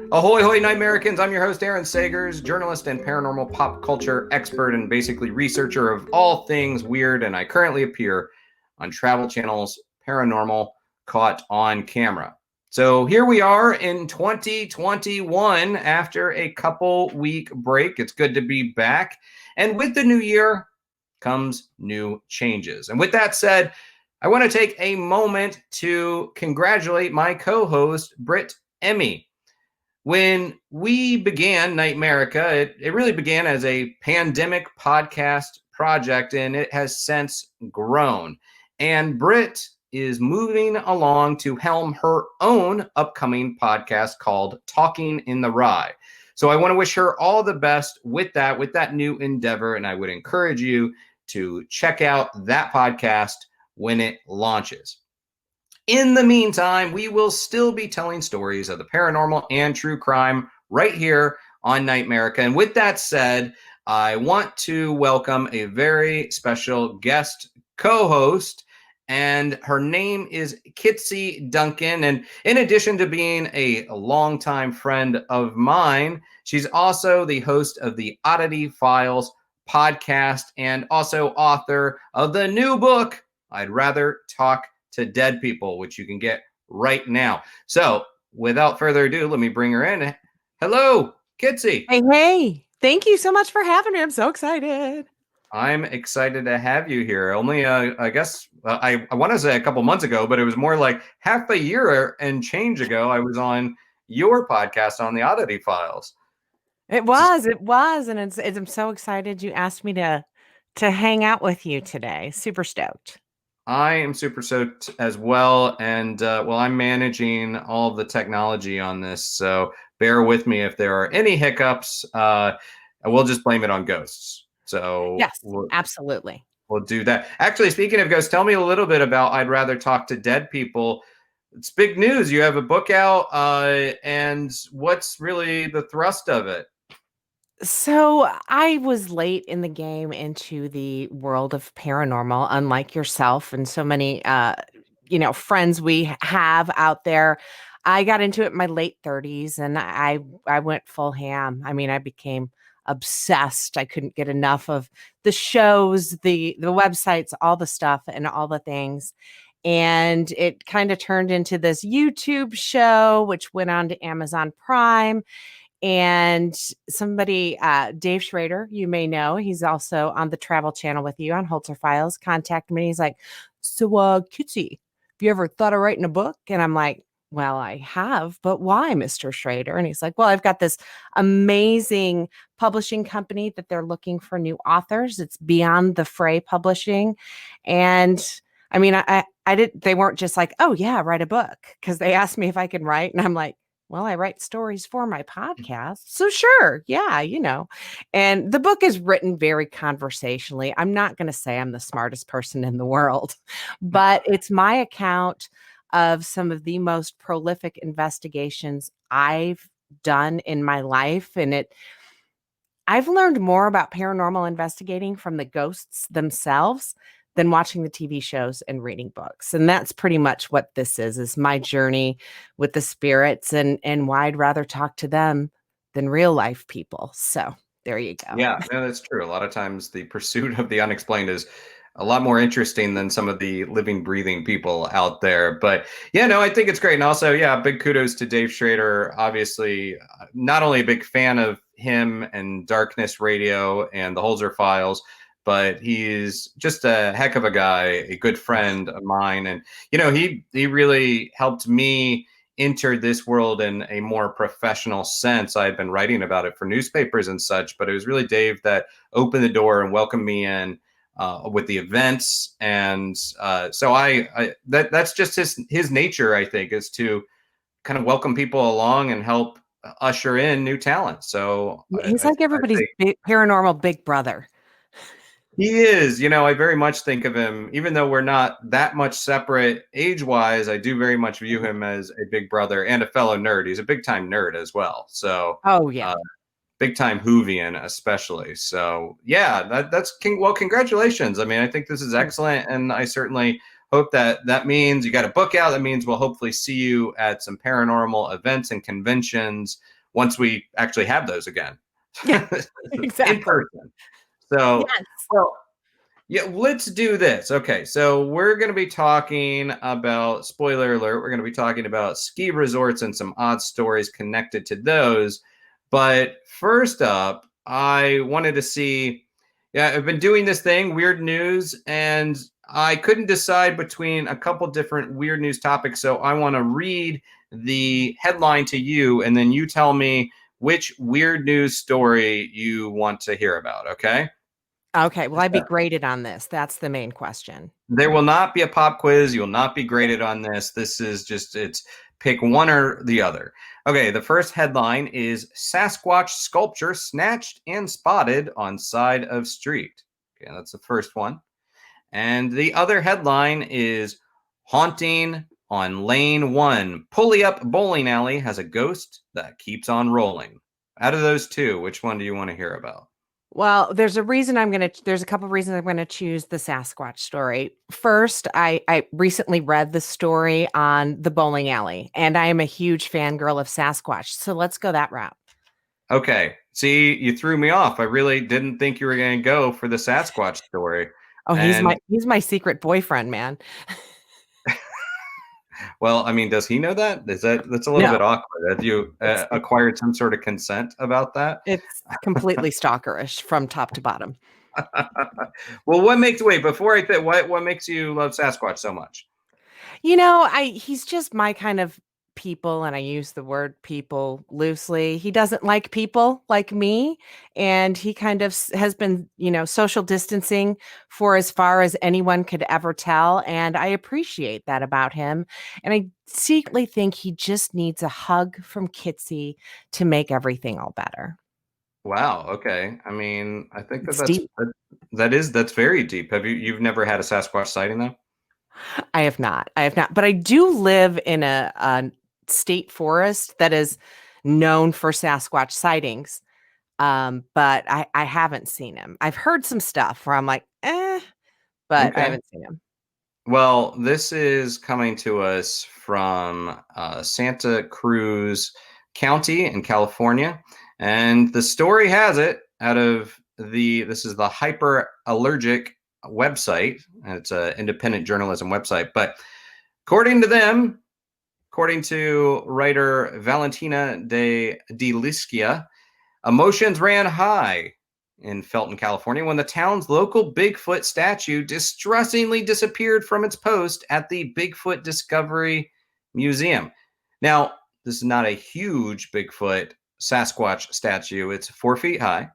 Ahoy, hoy, NightMericans. I'm your host, Aaron Sagers, journalist and paranormal pop culture expert and basically researcher of all things weird. And I currently appear on Travel Channel's Paranormal Caught on Camera. So here we are in 2021 after a couple week break. It's good to be back. And with the new year comes new changes. And with that said, I want to take a moment to congratulate my co-host, Britt Emmy. When we began NightMerica, it really began as a pandemic podcast project, and it has since grown. And Britt is moving along to helm her own upcoming podcast called Talking in the Rye. So I want to wish her all the best with that new endeavor, and I would encourage you to check out that podcast when it launches. In the meantime, we will still be telling stories of the paranormal and true crime right here on NightMerica. And with that said, I want to welcome a very special guest co-host, and her name is Kitsie Duncan. And in addition to being a longtime friend of mine, she's also the host of the Oddity Files podcast and also author of the new book, I'd Rather Talk to Dead People, which you can get right now. So without further ado, let me bring her in. Hello, Kitsie. Hey. Thank you so much for having me. I'm so excited. I'm excited to have you here. Only, I guess, I want to say a couple months ago, but it was more like half a year and change ago, I was on your podcast on the Oddity Files. It was. And I'm so excited you asked me to hang out with you today. Super stoked. I am super stoked as well. And well, I'm managing all of the technology on this. So bear with me if there are any hiccups. We'll just blame it on ghosts. So yes, absolutely. We'll do that. Actually, speaking of ghosts, tell me a little bit about I'd Rather Talk to Dead People. It's big news. You have a book out. And what's really the thrust of it? So I was late in the game into the world of paranormal, unlike yourself and so many, friends we have out there. I got into it in my late 30s and I went full ham. I mean, I became obsessed. I couldn't get enough of the shows, the websites, all the stuff and all the things. And it kind of turned into this YouTube show, which went on to Amazon Prime. And somebody, Dave Schrader, you may know, he's also on the Travel Channel with you on Holter Files, contacted me. He's like, so, Kitsie, have you ever thought of writing a book? And I'm like, well, I have, but why, Mr. Schrader? And he's like, well, I've got this amazing publishing company that they're looking for new authors. It's Beyond the Fray Publishing. And I mean, they weren't just like, oh yeah, write a book. Cause they asked me if I could write. And I'm like, well, I write stories for my podcast. So sure. Yeah. And the book is written very conversationally. I'm not going to say I'm the smartest person in the world, but it's my account of some of the most prolific investigations I've done in my life. And I've learned more about paranormal investigating from the ghosts themselves than watching the TV shows and reading books. And that's pretty much what this is my journey with the spirits and why I'd rather talk to them than real life people. So there you go. Yeah, that's true. A lot of times the pursuit of the unexplained is a lot more interesting than some of the living, breathing people out there. But yeah, no, I think it's great. And also, yeah, big kudos to Dave Schrader. Obviously, not only a big fan of him and Darkness Radio and the Holzer Files, but he's just a heck of a guy, a good friend of mine. And, he really helped me enter this world in a more professional sense. I had been writing about it for newspapers and such, but it was really Dave that opened the door and welcomed me in with the events. And so that's just his nature, I think, is to kind of welcome people along and help usher in new talent. So he's like everybody's paranormal big brother. He is, I very much think of him, even though we're not that much separate age-wise, I do very much view him as a big brother and a fellow nerd. He's a big-time nerd as well. So, oh yeah, big-time Whovian especially. So, yeah, well, congratulations. I mean, I think this is excellent, and I certainly hope that means you got a book out. That means we'll hopefully see you at some paranormal events and conventions once we actually have those again Yeah, in exactly. person. So, Yes. well, yeah, let's do this. Okay, so we're going to be talking about, spoiler alert, we're going to be talking about ski resorts and some odd stories connected to those. But first up, I wanted to see, yeah, I've been doing this thing, weird news, and I couldn't decide between a couple different weird news topics. So I want to read the headline to you, and then you tell me which weird news story you want to hear about, okay? Okay, will I be graded on this? That's the main question. There will not be a pop quiz. You will not be graded on this. This is just, it's pick one or the other. Okay, the first headline is Sasquatch sculpture snatched and spotted on side of street. Okay, that's the first one. And the other headline is Haunting on Lane 1. Pulley Up Bowling Alley has a ghost that keeps on rolling. Out of those two, which one do you want to hear about? Well, there's a couple of reasons I'm gonna choose the Sasquatch story. First, I recently read the story on the bowling alley, and I am a huge fangirl of Sasquatch. So let's go that route. Okay. See, you threw me off. I really didn't think you were going to go for the Sasquatch story. Oh, And he's my secret boyfriend, man. well, I mean, does he know that? That's a little bit No, awkward. Have you it's acquired some sort of consent about that? it's completely stalkerish from top to bottom. Well, what makes wait before I think what makes you love Sasquatch so much? He's just my kind of people, and I use the word people loosely. He doesn't like people like me, and he kind of has been, social distancing for as far as anyone could ever tell, and I appreciate that about him. And I secretly think he just needs a hug from Kitsie to make everything all better. Wow. Okay. I mean, I think It's deep. that's very deep. You've never had a Sasquatch sighting though? I have not. I have not. But I do live in a state forest that is known for Sasquatch sightings. But I haven't seen him. I've heard some stuff where I'm like, but I Okay. haven't seen him. Well, this is coming to us from Santa Cruz County in California. And the story has it this is the Hyper Allergic website. And it's an independent journalism website. But according to them, according to writer Valentina de Liscia, emotions ran high in Felton, California, when the town's local Bigfoot statue distressingly disappeared from its post at the Bigfoot Discovery Museum. Now, this is not a huge Bigfoot Sasquatch statue, it's 4 feet high,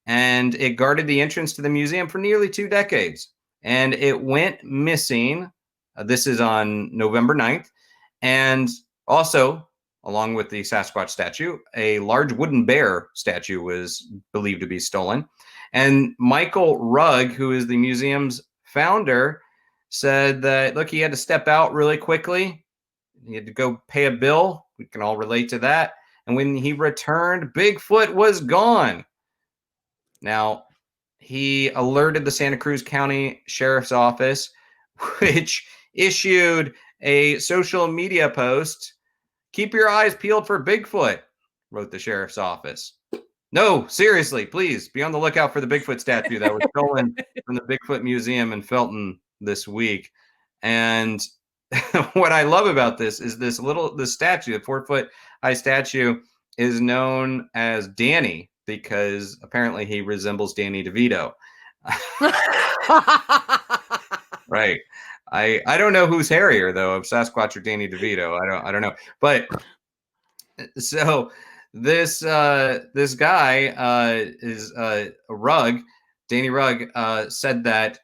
and it guarded the entrance to the museum for nearly 2 decades. And it went missing. This is on November 9th. And also, along with the Sasquatch statue, a large wooden bear statue was believed to be stolen. And Michael Rugg, who is the museum's founder, said that, look, he had to step out really quickly. He had to go pay a bill. We can all relate to that. And when he returned, Bigfoot was gone. Now, he alerted the Santa Cruz County Sheriff's Office, which issued a social media post. Keep your eyes peeled for Bigfoot, wrote the sheriff's office. No, seriously, please be on the lookout for the Bigfoot statue that was stolen from the Bigfoot Museum in Felton this week. And what I love about this is this statue, the 4 foot high statue, is known as Danny because apparently he resembles Danny DeVito. Right. I don't know who's hairier though, of Sasquatch or Danny DeVito. I don't know. But so this guy is Rugg, Danny Rugg, said that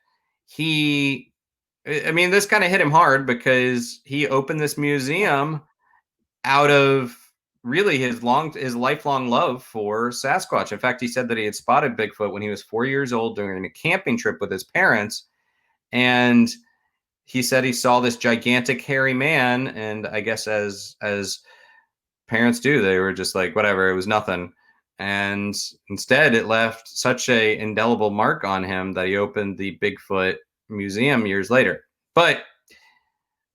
this kind of hit him hard because he opened this museum out of really his lifelong love for Sasquatch. In fact, he said that he had spotted Bigfoot when he was 4 years old during a camping trip with his parents, and he said he saw this gigantic hairy man, and I guess as parents do, they were just like, whatever, it was nothing. And instead, it left such a indelible mark on him that he opened the Bigfoot Museum years later. But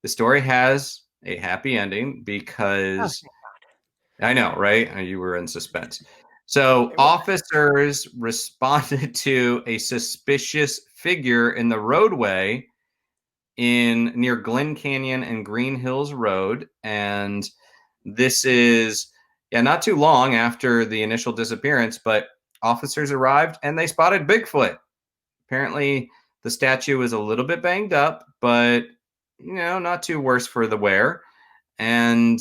the story has a happy ending Oh, because I know, right? You were in suspense. So It was. officers responded to a suspicious figure in the roadway in near Glen Canyon and Green Hills Road, and this is not too long after the initial disappearance, but officers arrived and they spotted Bigfoot. Apparently, the statue was a little bit banged up, but not too worse for the wear. And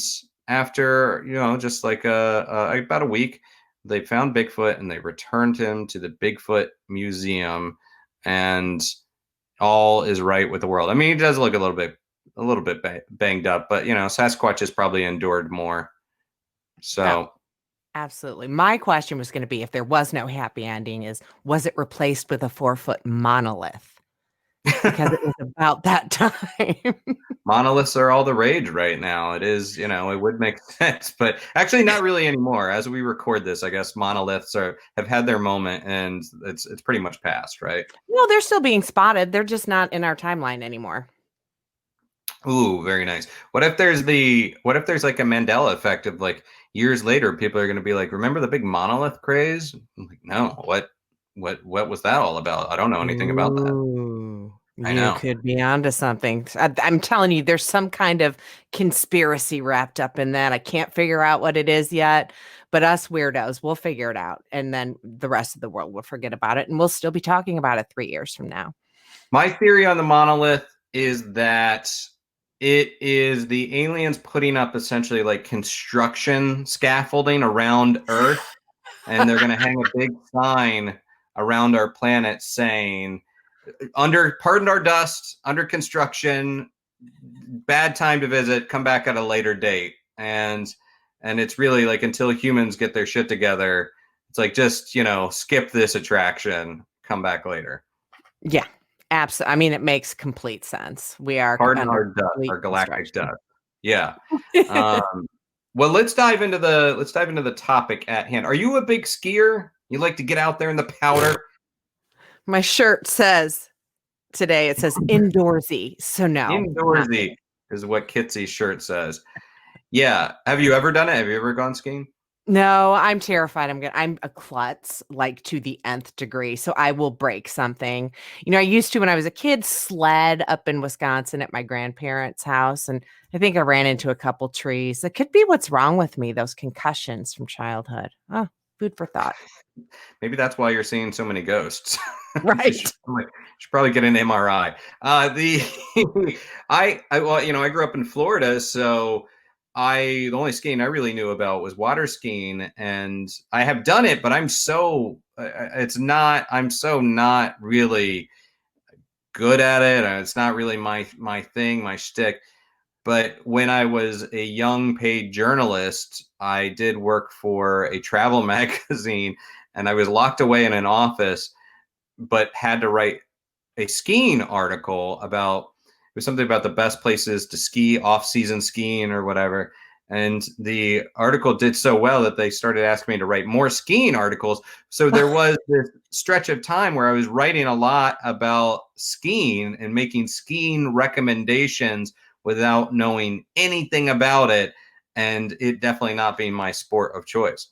after just like about a week, they found Bigfoot and they returned him to the Bigfoot Museum, and all is right with the world. I mean, he does look a little bit banged up, but Sasquatch has probably endured more. Oh, So absolutely. My question was going to be, if there was no happy ending, was it replaced with a 4-foot monolith? Because it was about that time. monoliths are all the rage right now. It is, it would make sense, but actually not really anymore. As we record this, I guess monoliths have had their moment, and it's pretty much past, right? No, they're still being spotted. They're just not in our timeline anymore. Ooh, very nice. What if there's like a Mandela effect of like years later, people are going to be like, "Remember the big monolith craze?" I'm like, no, what was that all about? I don't know anything about that. Ooh, I you know. could be onto something. I'm telling you, there's some kind of conspiracy wrapped up in that. I can't figure out what it is yet, but us weirdos, we'll figure it out. And then the rest of the world will forget about it. And we'll still be talking about it 3 years from now. My theory on the monolith is that it is the aliens putting up essentially like construction scaffolding around Earth, and they're going to hang a big sign around our planet saying, "Under pardon our dust, under construction, bad time to visit, come back at a later date." And it's really like until humans get their shit together, it's like just skip this attraction, come back later. Yeah, absolutely. I mean, it makes complete sense. We are Pardon under our dust, complete our galactic construction. dust. Yeah. um, well, let's dive into the topic at hand. Are you a big skier? You like to get out there in the powder? My shirt says today, it says indoorsy. So no, not Indoorsy me. is what Kitsie's shirt says. Yeah. Have you ever done it? Have you ever gone skiing? No, I'm terrified. I'm a klutz, like to the nth degree. So I will break something. I used to when I was a kid sled up in Wisconsin at my grandparents' house, and I think I ran into a couple trees. It could be what's wrong with me, those concussions from childhood. Oh, food for thought. Maybe that's why you're seeing so many ghosts. you Right. should probably get an MRI. The I well, I grew up in Florida, so the only skiing I really knew about was water skiing, and I have done it, but I'm so not really good at it. It's not really my thing, my shtick. But when I was a young paid journalist, I did work for a travel magazine, and I was locked away in an office, but had to write a skiing article about it was something about the best places to ski, off-season skiing or whatever. And the article did so well that they started asking me to write more skiing articles. So there was this stretch of time where I was writing a lot about skiing and making skiing recommendations without knowing anything about it, and it definitely not being my sport of choice.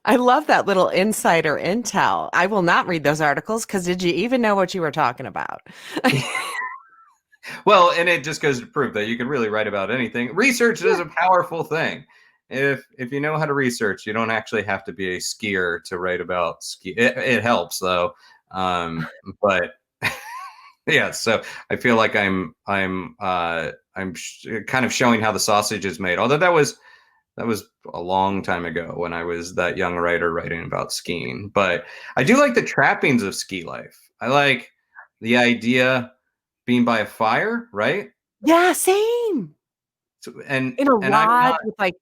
I love that little insider intel. I will not read those articles because did you even know what you were talking about? Well, and it just goes to prove that you can really write about anything. Research is Yeah. a powerful thing. If you know how to research, you don't actually have to be a skier to write about ski. It helps though, but yeah. So I feel like I'm kind of showing how the sausage is made. Although that was a long time ago when I was that young writer writing about skiing. But I do like the trappings of ski life. I like the idea being by a fire, right? Yeah, same. So, and In a and I'm lodge not. with like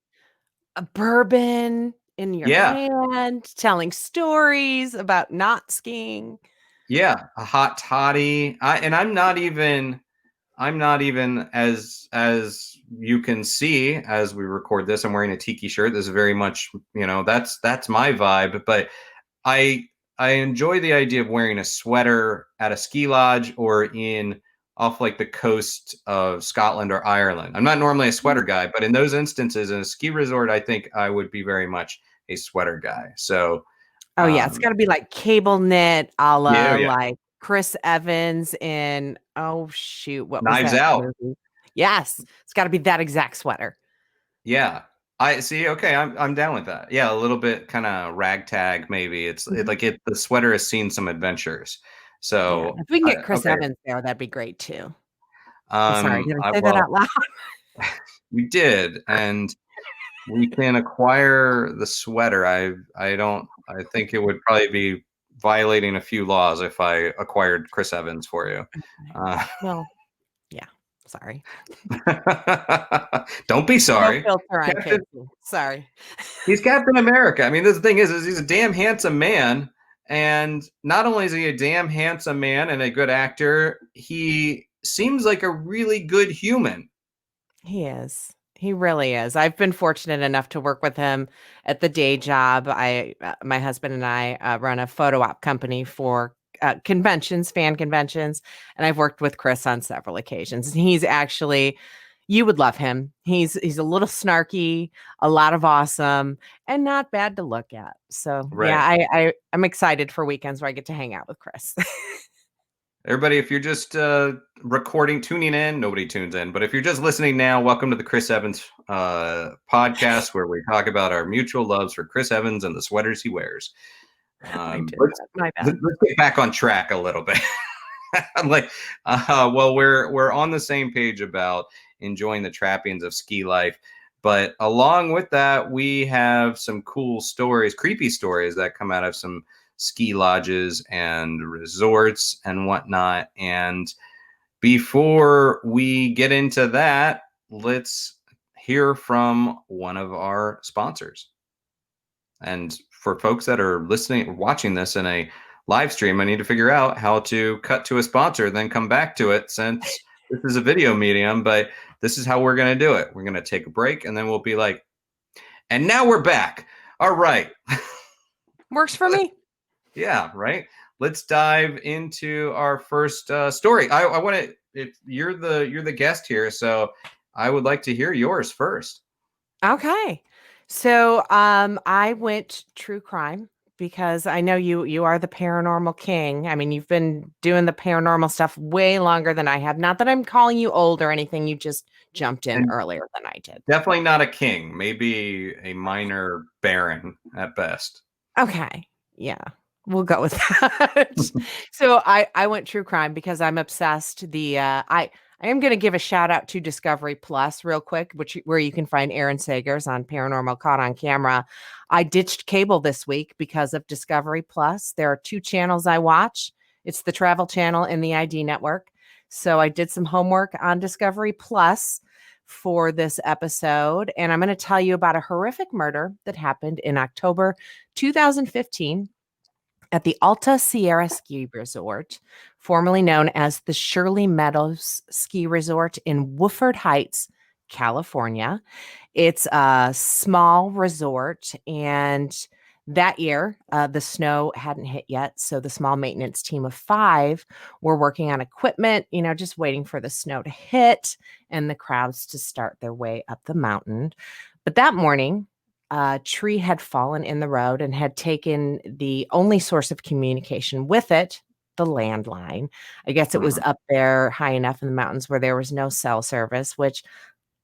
a bourbon in your Yeah, hand, telling stories about not skiing. yeah, a hot toddy. And I'm not even as you can see as we record this. I'm wearing a tiki shirt. This is very much that's my vibe. But I I enjoy the idea of wearing a sweater at a ski lodge or in off like the coast of Scotland or Ireland. I'm not normally a sweater guy, but in those instances, in a ski resort, I think I would be very much a sweater guy. So, Oh yeah, it's got to be like cable knit, a yeah, la yeah. like Chris Evans in oh shoot, what was Knives that Out. movie? Yes, it's got to be that exact sweater. Yeah. I see. Okay, I'm down with that. Yeah, a little bit kind of ragtag, maybe. Mhm. The sweater has seen some adventures. Yeah, So, if we can get Chris okay. Evans there, that'd be great too. I'm sorry, did I say that Well, out loud? we did, and we can acquire the sweater. I don't. I think it would probably be violating a few laws if I acquired Chris Evans for you. Okay. Uh, Well, yeah, sorry. don't be No sorry. filter on Captain, Casey. Sorry. he's Captain America. I mean, the thing is he's a damn handsome man. And not only is he a damn handsome man and a good actor, he seems like a really good human. He is. He really is. I've been fortunate enough to work with him at the day job. My husband and I run a photo op company for conventions, fan conventions, and I've worked with Chris on several occasions. And he's actually, you would love him. He's a little snarky, a lot of awesome, and not bad to look at. So yeah, Right. I'm excited for weekends where I get to hang out with Chris. Everybody, if you're just tuning in, nobody tunes in. But if you're just listening now, welcome to the Chris Evans podcast, where we talk about our mutual loves for Chris Evans and the sweaters he wears. I did Let's that. My bad. let's get back on track a little bit. I'm like, well, we're on the same page about enjoying the trappings of ski life. But along with that, we have some cool stories, creepy stories that come out of some ski lodges and resorts and whatnot. And before we get into that, let's hear from one of our sponsors. And for folks that are listening or watching this in a live stream, I need to figure out how to cut to a sponsor, then come back to it since this is a video medium. But this is how we're going to do it. We're going to take a break and then we'll be like, and now we're back. All right. Works for me. Yeah, right. Let's dive into our first story. I want to. If you're the guest here, so I would like to hear yours first. Okay. So I went true crime because I know you are the paranormal king. I mean, you've been doing the paranormal stuff way longer than I have. Not that I'm calling you old or anything, you just jumped in And earlier than I did. definitely not a king, maybe a minor baron at best. Okay. Yeah. We'll go with that. So I went true crime because I'm obsessed. I am going to give a shout out to Discovery Plus real quick, where you can find Aaron Sagers on Paranormal Caught on Camera. I ditched cable this week because of Discovery Plus. There are two channels I watch. It's the Travel Channel and the ID Network. So I did some homework on Discovery Plus for this episode, and I'm going to tell you about a horrific murder that happened in October 2015 at the Alta Sierra Ski Resort, formerly known as the Shirley Meadows Ski Resort in Woodford Heights, California. It's a small resort, and that year, the snow hadn't hit yet. So the small maintenance team of 5 were working on equipment, just waiting for the snow to hit and the crowds to start their way up the mountain. But that morning, a tree had fallen in the road and had taken the only source of communication with it, the landline. I guess it was Mhm. up there high enough in the mountains where there was no cell service, which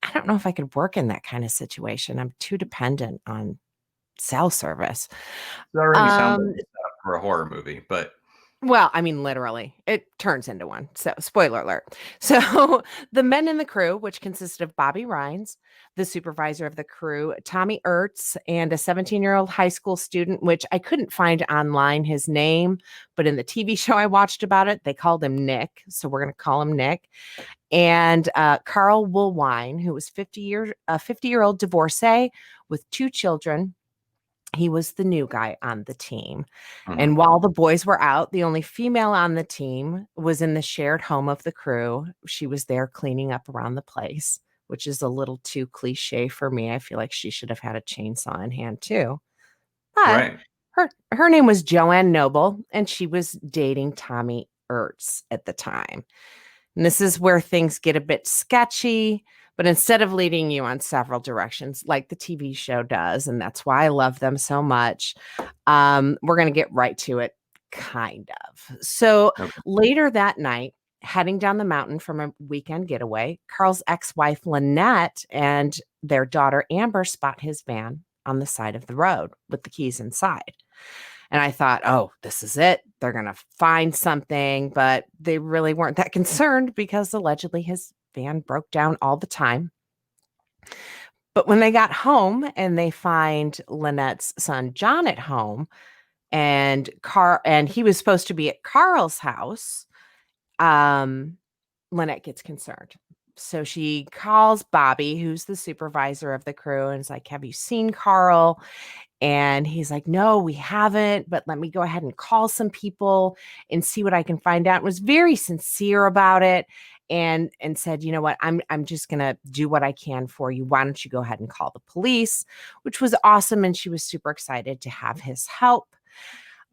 I don't know if I could work in that kind of situation. I'm too dependent on cell service. It already sounds like Um, a setup for a horror movie, but Well, I mean, literally, it turns into one. So, spoiler alert. So, the men in the crew, which consisted of Bobby Rhines, the supervisor of the crew, Tommy Ertz, and a 17-year-old high school student, which I couldn't find online his name, but in the TV show I watched about it, they called him Nick. So, we're going to call him Nick. And Carl Woolwine, who was 50-year-old divorcee with 2 children. He was the new guy on the team. mhm. And while the boys were out, the only female on the team was in the shared home of the crew. She was there cleaning up around the place, which is a little too cliche for me. I feel like she should have had a chainsaw in hand too. But Right. her name was Joanne Noble, and she was dating Tommy Ertz at the time. And this is where things get a bit sketchy, but instead of leading you on several directions like the TV show does, and that's why I love them so much, we're going to get right to it, kind of. So Okay. later that night, heading down the mountain from a weekend getaway, Carl's ex-wife Lynette and their daughter Amber spot his van on the side of the road with the keys inside. And I thought, oh, this is it. They're going to find something. But they really weren't that concerned because allegedly his van broke down all the time. But when they got home and they find Lynette's son John at home, and he was supposed to be at Carl's house, Lynette gets concerned. So she calls Bobby, who's the supervisor of the crew, and is like, have you seen Carl? And he's like, no, we haven't, but let me go ahead and call some people and see what I can find out. Was very sincere about it and said, you know what, I'm just going to do what I can for you. Why don't you go ahead and call the police, which was awesome. And she was super excited to have his help.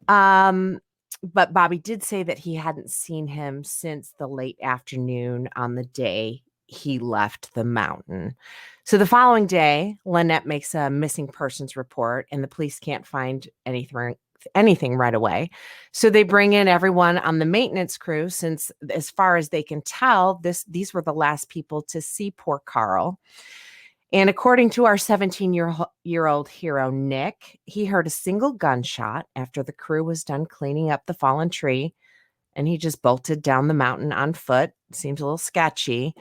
But Bobby did say that he hadn't seen him since the late afternoon on the day he left the mountain. So the following day, Lynette makes a missing persons report, and the police can't find anything right away. So they bring in everyone on the maintenance crew, since as far as they can tell, these were the last people to see poor Carl. And according to our 17-year-old hero, Nick, he heard a single gunshot after the crew was done cleaning up the fallen tree, and he just bolted down the mountain on foot. Seems a little sketchy.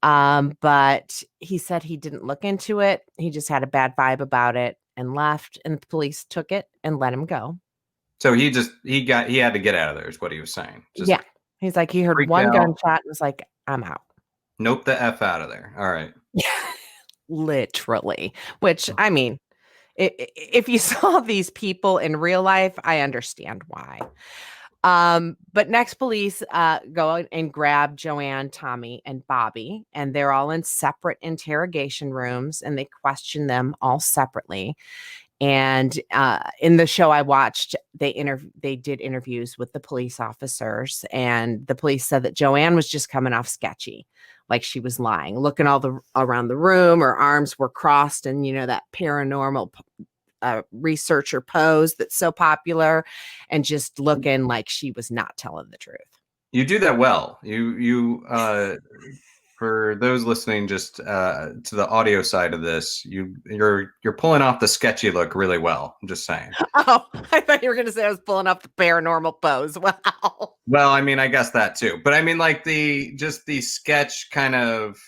But he said he didn't look into it. He just had a bad vibe about it and left, and the police took it and let him go. So he had to get out of there is what he was saying. Just Yeah. He's like, he heard freaked one out. gunshot and was like, I'm out. Nope the F out of there. All right. Literally, which I mean, if you saw these people in real life, I understand why. But next police go and grab Joanne, Tommy, and Bobby, and they're all in separate interrogation rooms, and they question them all separately. And in the show I watched, they did interviews with the police officers, and the police said that Joanne was just coming off sketchy, like she was lying, looking around the room. Her arms were crossed, and that paranormal researcher pose that's so popular, and just looking like she was not telling the truth. You do that well. You for those listening just to the audio side of this, you're pulling off the sketchy look really well. I'm just saying. Oh, I thought you were going to say I was pulling off the paranormal pose. Wow. Well, I mean, I guess that too. But I mean, like the sketch kind of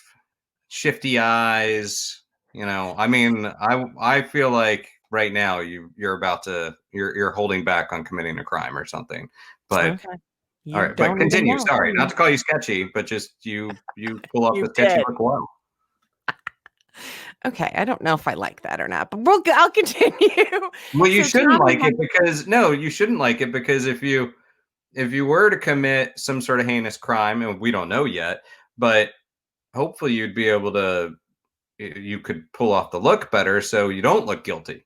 shifty eyes, I mean, I feel like right now you're holding back on committing a crime or something. But Okay. all right, but continue. Sorry, not to call you sketchy, but just you pull off the sketchy look well. Okay, I don't know if I like that or not, but I'll continue. Well, you shouldn't like it because if you were to commit some sort of heinous crime, and we don't know yet, but hopefully you could pull off the look better so you don't look guilty.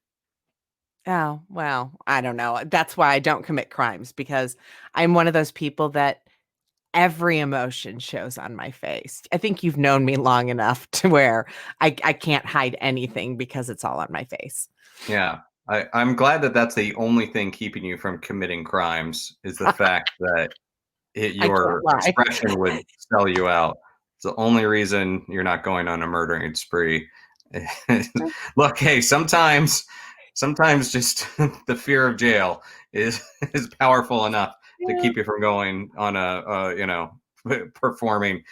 Oh, well, I don't know. That's why I don't commit crimes, because I'm one of those people that every emotion shows on my face. I think you've known me long enough to where I can't hide anything because it's all on my face. Yeah. I'm glad that that's the only thing keeping you from committing crimes is the fact that your expression would sell you out. It's the only reason you're not going on a murdering spree. Look, hey, sometimes just the fear of jail is powerful enough to keep you from going on performing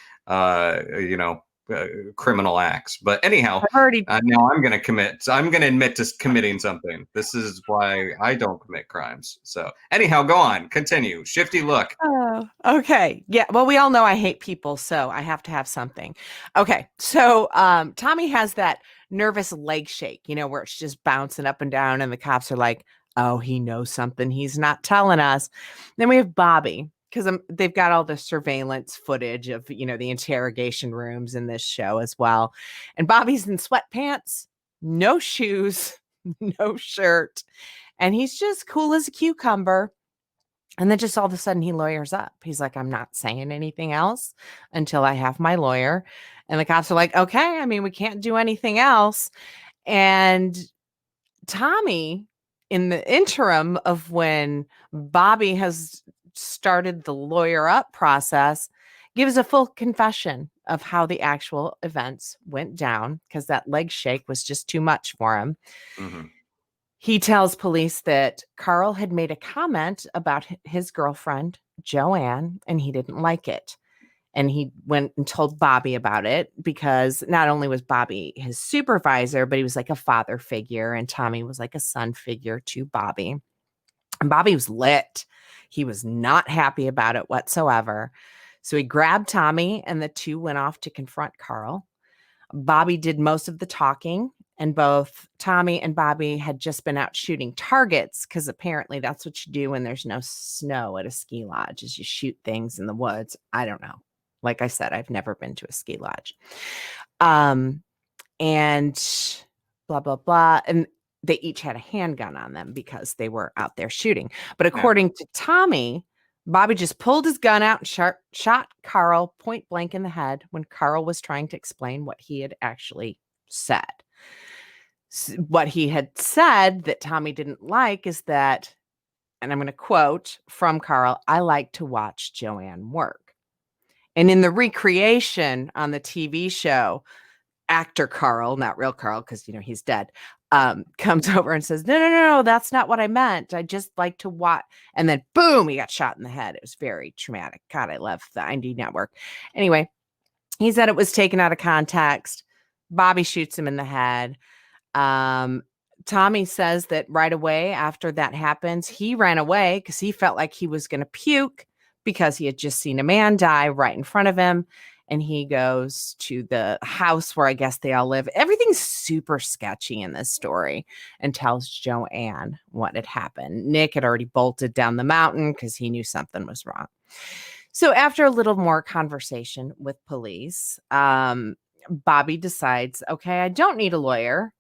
criminal acts. But anyhow, now I'm going to admit to committing something. This is why I don't commit crimes. So anyhow, go on, continue. Shifty look. Oh, okay. Yeah. Well, we all know I hate people, so I have to have something. Okay. So Tommy has that nervous leg shake, where it's just bouncing up and down, and the cops are like, oh, he knows something he's not telling us. Then we have Bobby, because they've got all the surveillance footage of, the interrogation rooms in this show as well. And Bobby's in sweatpants, no shoes, no shirt, and he's just cool as a cucumber. And then just all of a sudden he lawyers up. He's like, I'm not saying anything else until I have my lawyer. And the cops are like, okay, I mean, we can't do anything else. And Tommy, in the interim of when Bobby has started the lawyer up process, gives a full confession of how the actual events went down because that leg shake was just too much for him. Mm-hmm. He tells police that Carl had made a comment about his girlfriend, Joanne, and he didn't like it. And he went and told Bobby about it because not only was Bobby his supervisor, but he was like a father figure, and Tommy was like a son figure to Bobby. And Bobby was lit. He was not happy about it whatsoever. So he grabbed Tommy, and the two went off to confront Carl. Bobby did most of the talking, and both Tommy and Bobby had just been out shooting targets because apparently that's what you do when there's no snow at a ski lodge is you shoot things in the woods. I don't know. Like I said, I've never been to a ski lodge. And blah, blah, blah. And they each had a handgun on them because they were out there shooting. But according to Tommy, Bobby just pulled his gun out and shot Carl point blank in the head when Carl was trying to explain what he had actually said. What he had said that Tommy didn't like is that, and I'm going to quote from Carl, I like to watch Joanne work. And in the recreation on the TV show, actor Carl, not real Carl, because, he's dead, comes over and says, no, that's not what I meant. I just like to watch. And then boom, he got shot in the head. It was very traumatic. God, I love the ID network. Anyway, he said it was taken out of context. Bobby shoots him in the head. Tommy says that right away after that happens, he ran away because he felt like he was going to puke because he had just seen a man die right in front of him. And he goes to the house where I guess they all live. Everything's super sketchy in this story, and tells Joanne what had happened. Nick had already bolted down the mountain because he knew something was wrong. So after a little more conversation with police, Bobby decides, okay, I don't need a lawyer.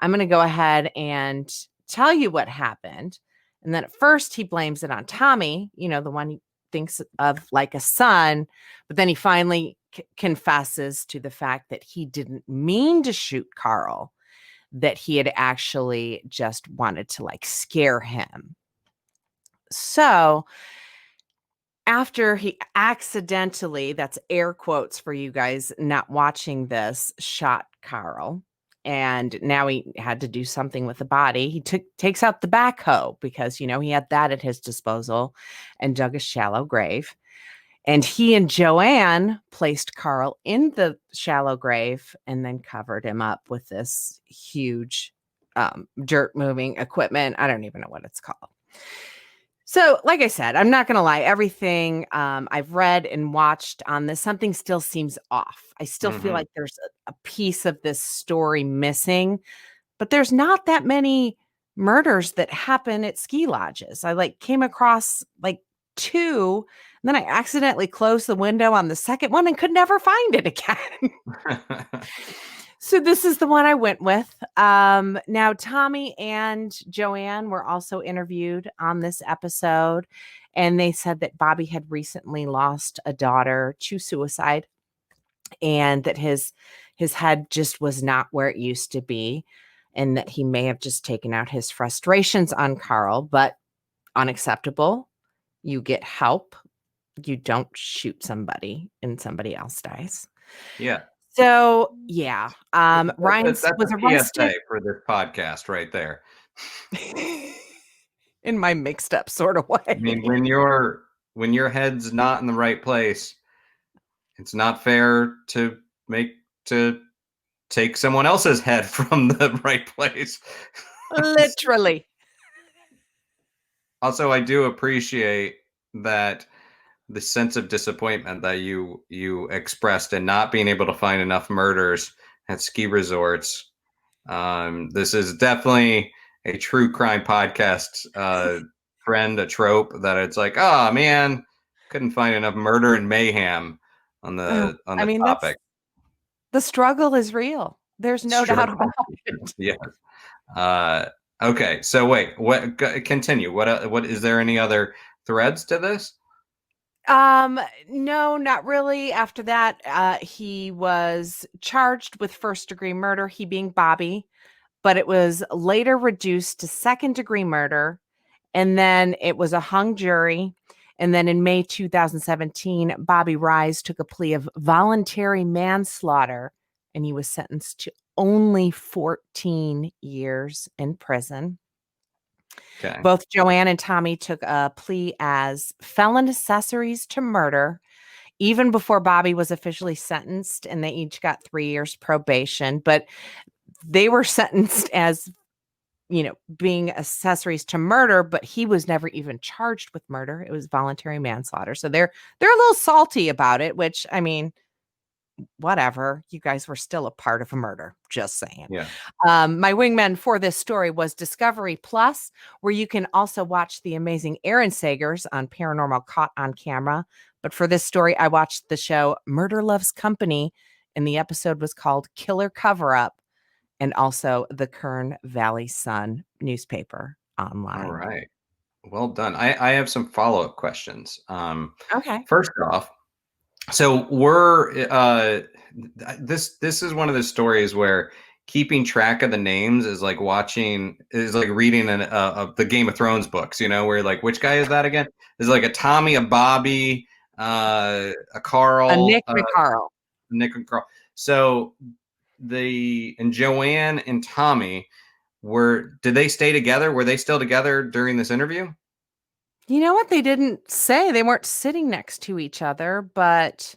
I'm going to go ahead and tell you what happened. And then at first he blames it on Tommy, the one he thinks of like a son, but then he finally confesses to the fact that he didn't mean to shoot Carl, that he had actually just wanted to scare him. So after he accidentally, that's air quotes for you guys not watching this, shot Carl, and now he had to do something with the body. He takes out the backhoe because, he had that at his disposal, and dug a shallow grave. And he and Joanne placed Carl in the shallow grave and then covered him up with this huge dirt moving equipment. I don't even know what it's called. So, like I said, I'm not going to lie. Everything I've read and watched on this, something still seems off. I still feel like there's a piece of this story missing, but there's not that many murders that happen at ski lodges. I came across two, and then I accidentally closed the window on the second one and could never find it again. So this is the one I went with. Now, Tommy and Joanne were also interviewed on this episode, and they said that Bobby had recently lost a daughter to suicide, and that his head just was not where it used to be, and that he may have just taken out his frustrations on Carl, but unacceptable. You get help. You don't shoot somebody and somebody else dies. Yeah. So, yeah, Ryan was arrested. PSA for this podcast right there. In my mixed up sort of way. I mean, when your head's not in the right place, it's not fair to take someone else's head from the right place. Literally. Also, I do appreciate that the sense of disappointment that you expressed in not being able to find enough murders at ski resorts. This is definitely a true crime podcast trend, a trope that it's like, oh man, couldn't find enough murder and mayhem on the topic. The struggle is real. There's no doubt about it. Yeah. Okay. So wait, continue. What is there any other threads to this? Um, no, not really. After that, he was charged with first-degree murder, he being Bobby, but it was later reduced to second-degree murder, and then it was a hung jury. And then in May 2017, Bobby Rise took a plea of voluntary manslaughter, and he was sentenced to only 14 years in prison. Okay. Both Joanne and Tommy took a plea as felon accessories to murder even before Bobby was officially sentenced, and they each got 3 years probation. But they were sentenced as, being accessories to murder, but he was never even charged with murder. It was voluntary manslaughter. So they're a little salty about it, which, I mean, whatever. You guys were still a part of a murder. Just saying. Yeah. My wingman for this story was Discovery Plus, where you can also watch the amazing Aaron Sagers on Paranormal Caught on Camera. But for this story, I watched the show Murder Loves Company, and the episode was called Killer Cover Up, and also the Kern Valley Sun newspaper All online. right. Well done. I have some follow-up questions. Okay. First off, so we're this is one of the stories where keeping track of the names is like reading the Game of Thrones books, where like which guy is that again? There's like a Tommy, a Bobby, a Carl, Nick McCarl. Nick and Carl. So and Joanne and Tommy did they stay together? Were they still together during this interview? You know what? They didn't say. They weren't sitting next to each other, but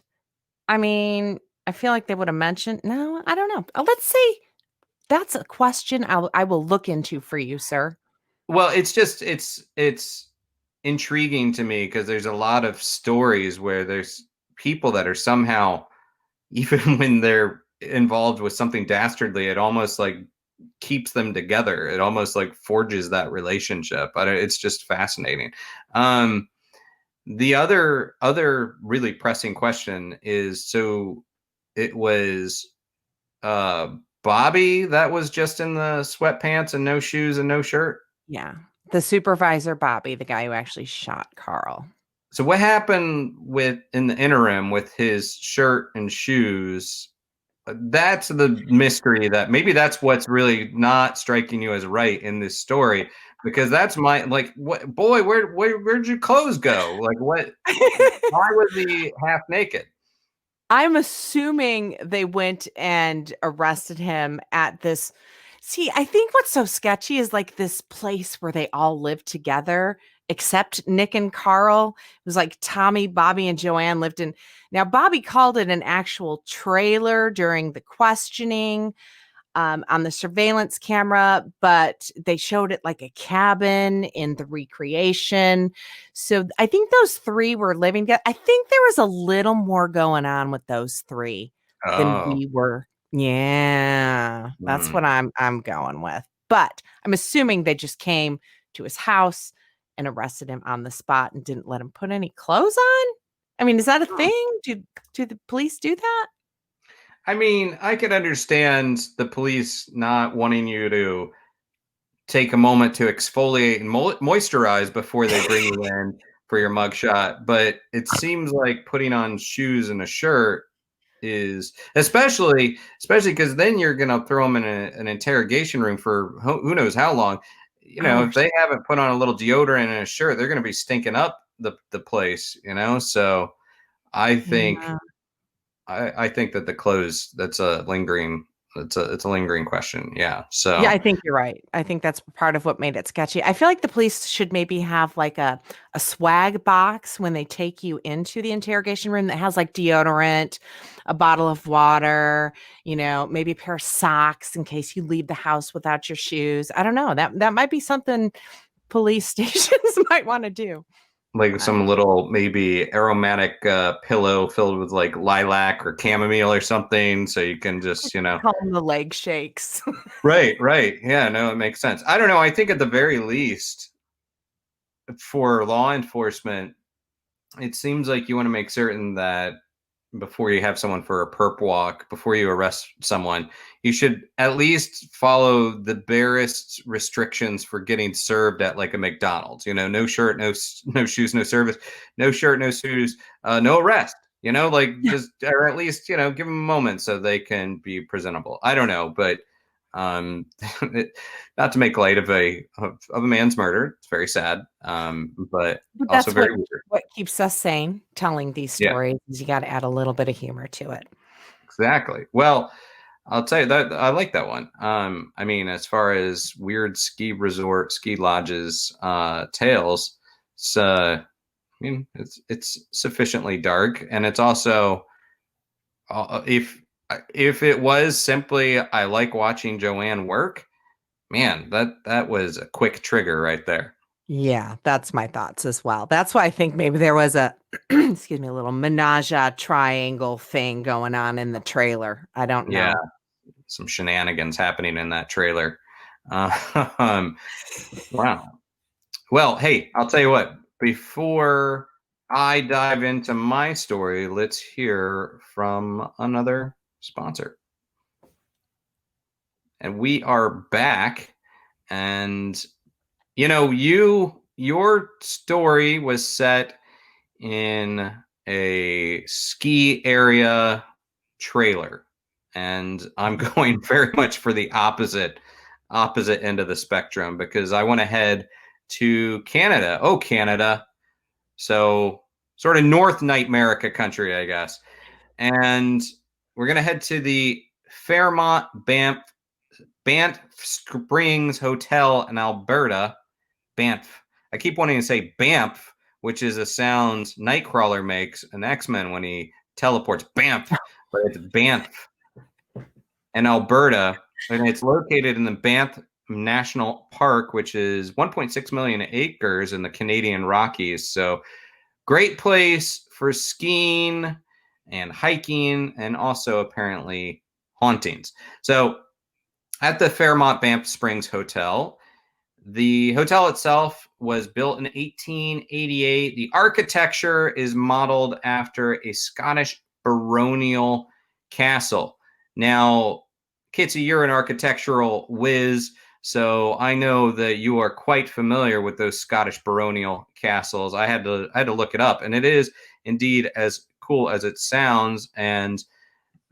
I mean, I feel like they would have mentioned. No, I don't know. Let's see. That's a question I will look into for you, sir. Well, it's intriguing to me because there's a lot of stories where there's people that are somehow, even when they're involved with something dastardly, it almost like keeps them together. It almost like forges that relationship. But it's just fascinating. The other really pressing question is, so it was uh Bobby that was just in the sweatpants and no shoes and no shirt. Yeah. The supervisor, Bobby, the guy who actually shot Carl. So what happened in the interim with his shirt and shoes? That's the mystery, that maybe that's what's really not striking you as right in this story, because that's my, like, what boy, where'd your clothes go? Like, what, why was he half naked? I'm assuming they went and arrested him at this. See, I think what's so sketchy is like this place where they all live together, except Nick and Carl. It was like Tommy, Bobby, and Joanne lived in. Now, Bobby called it an actual trailer during the questioning on the surveillance camera, but they showed it like a cabin in the recreation. So I think those three were living together. I think there was a little more going on with those three than Oh. we were. Yeah, that's what Hmm. I'm going with. But I'm assuming they just came to his house and arrested him on the spot and didn't let him put any clothes on. I mean, is that a thing? Do the police do that? I mean, I could understand the police not wanting you to take a moment to exfoliate and moisturize before they bring you in for your mugshot, but it seems like putting on shoes and a shirt is, especially because then you're gonna throw them in an interrogation room for who knows how long. Oh, If they haven't put on a little deodorant and a shirt, they're gonna be stinking up the place. So I think yeah. I think that the clothes, that's a lingering, it's a lingering question. Yeah. Yeah, So I think you're right. I think that's part of what made it sketchy. I feel like the police should maybe have like a swag box when they take you into the interrogation room that has like deodorant, a bottle of water, maybe a pair of socks in case you leave the house without your shoes. I don't know. That might be something police stations might want to do. like I don't some little maybe aromatic pillow filled with like lilac or chamomile or something, so you can just call them the leg shakes. right, yeah, no, it makes sense. I don't know, I think at the very least for law enforcement, it seems like you want to make certain that before you have someone for a perp walk, before you arrest someone, you should at least follow the barest restrictions for getting served at like a McDonald's. You know, no shirt, no shoes, no service, no shirt, no shoes, no arrest. You know, like just or at least give them a moment so they can be presentable. I don't know, but um, not to make light of a man's murder. It's very sad, but But also that's very weird. what keeps us sane telling these Yeah, stories is you got to add a little bit of humor to it. exactly. Well, I'll tell you that I like that one. I mean, as far as weird ski resort, ski lodges, tales, it's I mean, it's sufficiently dark, and it's also if it was simply I like watching Joanne work, man, that was a quick trigger right there. Yeah, that's my thoughts as well. That's why I think maybe there was a excuse me, a little menage a triangle thing going on in the trailer. I don't Yeah, know. some shenanigans happening in that trailer. Um, wow. Well, hey, I'll tell you what. Before I dive into my story, let's hear from another sponsor. And we are back. And your story was set in a ski area trailer. And I'm going very much for the opposite end of the spectrum because I want to head to Canada. Oh, Canada. So sort of North NightMerica country, I guess. And we're going to head to the Fairmont Banff Springs Hotel in Alberta. Banff. I keep wanting to say Banff, which is a sound Nightcrawler makes in X-Men when he teleports. Banff, but it's Banff in Alberta, and it's located in the Banff National Park, which is 1.6 million acres in the Canadian Rockies. So great place for skiing and hiking, and also apparently hauntings. So at the Fairmont Banff Springs Hotel, the hotel itself was built in 1888. The architecture is modeled after a Scottish baronial castle. Now, Kitsie, you're an architectural whiz, so I know that you are quite familiar with those Scottish baronial castles. I had to look it up, and it is indeed as cool as it sounds. And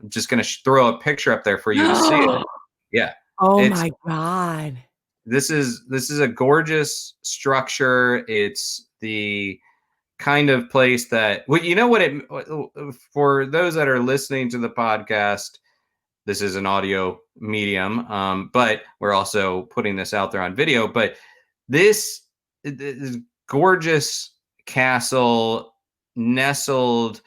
I'm just going to throw a picture up there for you to see it. Yeah, Oh it's my God. this is a gorgeous structure. It's the kind of place that well, you know what it for those that are listening to the podcast, this is an audio medium, but we're also putting this out there on video. But this gorgeous castle nestled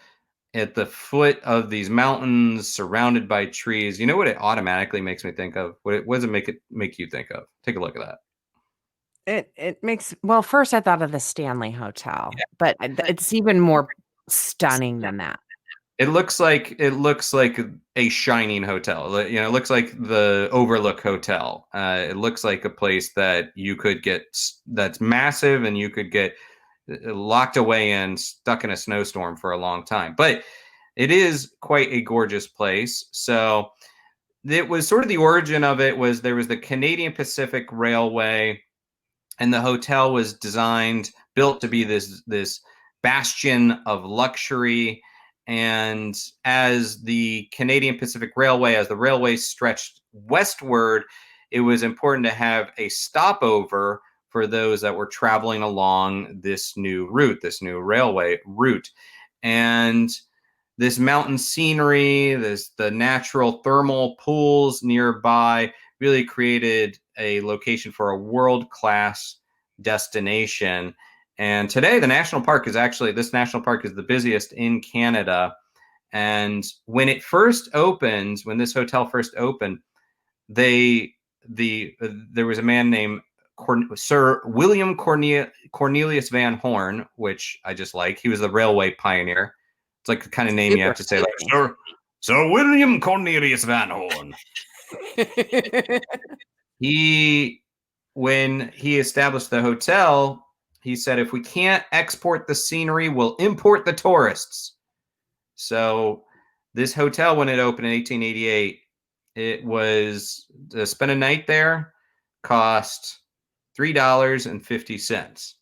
at the foot of these mountains, surrounded by trees. You know what it automatically makes me think of? What does it make you think of? Take a look at that. It makes well, first I thought of the Stanley Hotel, but it's even more stunning than that. It looks like a shining hotel. You know, it looks like the Overlook Hotel. It looks like a place that you could get that's massive, and you could get locked away and stuck in a snowstorm for a long time. But it is quite a gorgeous place. So it was sort of the origin of it was there was the Canadian Pacific Railway, and the hotel was built to be this bastion of luxury. And as the Canadian Pacific Railway, as the railway stretched westward, it was important to have a stopover for those that were traveling along this new route, this new railway route. And this mountain scenery, the natural thermal pools nearby really created a location for a world-class destination. And today, this national park is the busiest in Canada. And when this hotel first opened, there was a man named Sir William Cornelius Van Horn, which I just like. He was the railway pioneer. It's like the kind of name you have to say, like Sir William Cornelius Van Horn. When he established the hotel, he said, if we can't export the scenery, we'll import the tourists. So this hotel, when it opened in 1888, it was to spend a night there cost $3.50.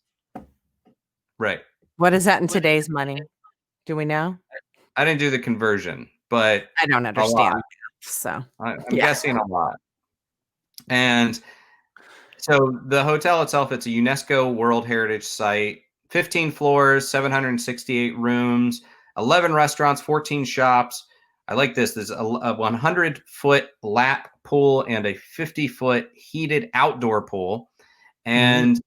Right. What is that in today's money? Do we know? I didn't do the conversion, but I don't a lot. understand. So, I'm yeah. guessing a lot. And so the hotel itself, it's a UNESCO World Heritage Site, 15 floors, 768 rooms, 11 restaurants, 14 shops. I like this. There's a 100-foot lap pool and a 50-foot heated outdoor pool. And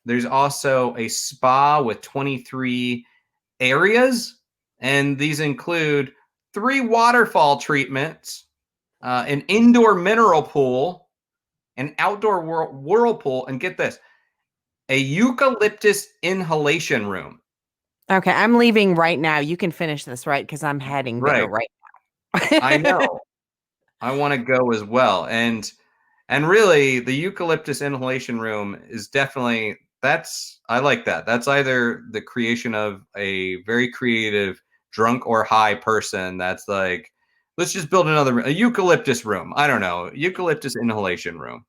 there's also a spa with 23 areas. And these include 3 waterfall treatments, an indoor mineral pool, an outdoor whirlpool, and get this, a eucalyptus inhalation room. Okay, I'm leaving right now. You can finish this, right? Because I'm heading there Right. right I now. know. I want to go as well. And really the eucalyptus inhalation room is definitely, I like that. That's either the creation of a very creative drunk or high person that's like, let's just build a eucalyptus room. I don't know. Eucalyptus inhalation room.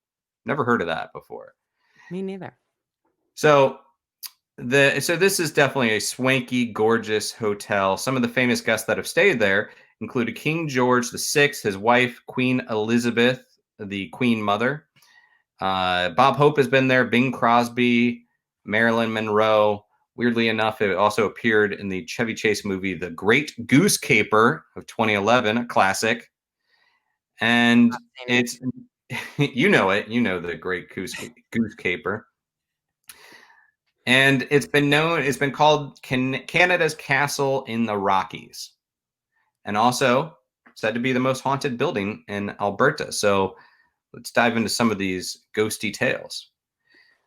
Never heard of that before. Me neither. So this is definitely a swanky, gorgeous hotel. Some of the famous guests that have stayed there included King George VI, his wife, Queen Elizabeth, the Queen Mother. Bob Hope has been there, Bing Crosby, Marilyn Monroe. Weirdly enough, it also appeared in the Chevy Chase movie The Great Goose Caper of 2011, a classic. And it's, you know the Great Goose Caper. And it's been called Canada's Castle in the Rockies, and also said to be the most haunted building in Alberta. So let's dive into some of these ghosty tales.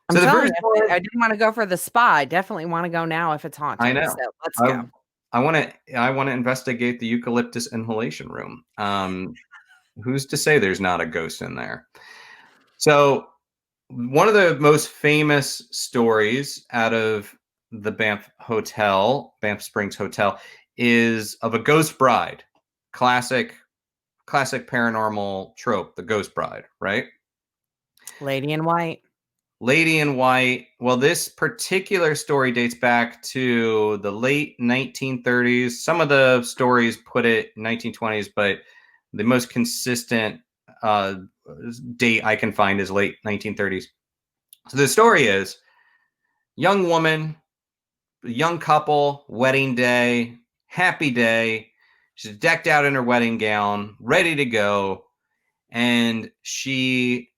I'm telling you, I didn't want to go for the spa. I definitely want to go now if it's haunted. I know. So let's go. I want to investigate the eucalyptus inhalation room. Who's to say there's not a ghost in there? So one of the most famous stories out of the Banff Springs Hotel, is of a ghost bride. Classic paranormal trope, the ghost bride, right? Lady in White. Lady in White. Well, this particular story dates back to the late 1930s. Some of the stories put it 1920s, but the most consistent date I can find is late 1930s. So the story is, young woman, young couple, wedding day, happy day. She's decked out in her wedding gown, ready to go. And she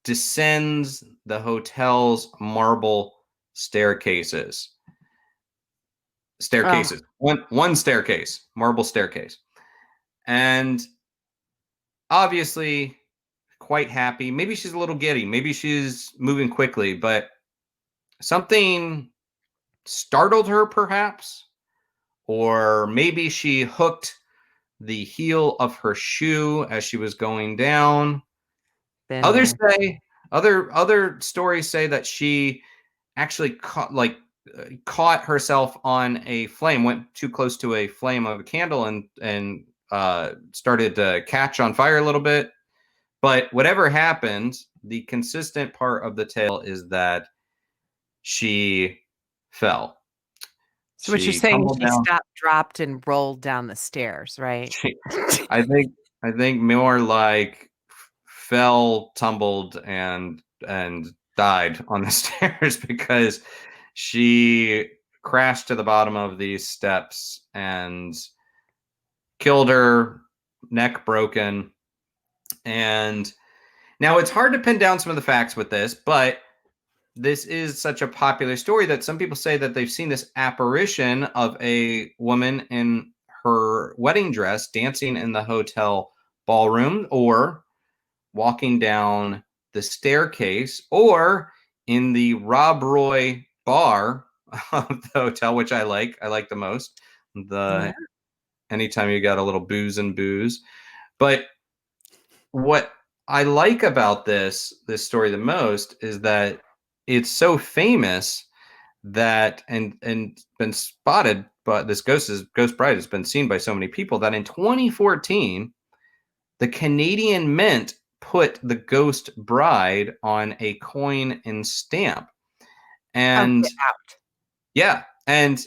descends the hotel's marble staircases. One staircase, marble staircase. And obviously quite happy. Maybe she's a little giddy. Maybe she's moving quickly, but something startled her, perhaps. Or maybe she hooked the heel of her shoe as she was going down. Other stories say that she actually caught herself on a flame, went too close to a flame of a candle, and started to catch on fire a little bit. But whatever happened, the consistent part of the tale is that she fell. So what you're saying, she stopped, dropped, and rolled down the stairs, right? I think more like fell, tumbled, and died on the stairs, because she crashed to the bottom of these steps and killed her, neck broken. And now it's hard to pin down some of the facts with this, but this is such a popular story that some people say that they've seen this apparition of a woman in her wedding dress dancing in the hotel ballroom, or walking down the staircase, or in the Rob Roy bar of the hotel, which I like the most. Anytime you got a little booze and booze. But what I like about this story the most is that it's so famous that and been spotted, but this ghost bride has been seen by so many people that in 2014, the Canadian Mint put the ghost bride on a coin and stamp. Oh, And get out. yeah, and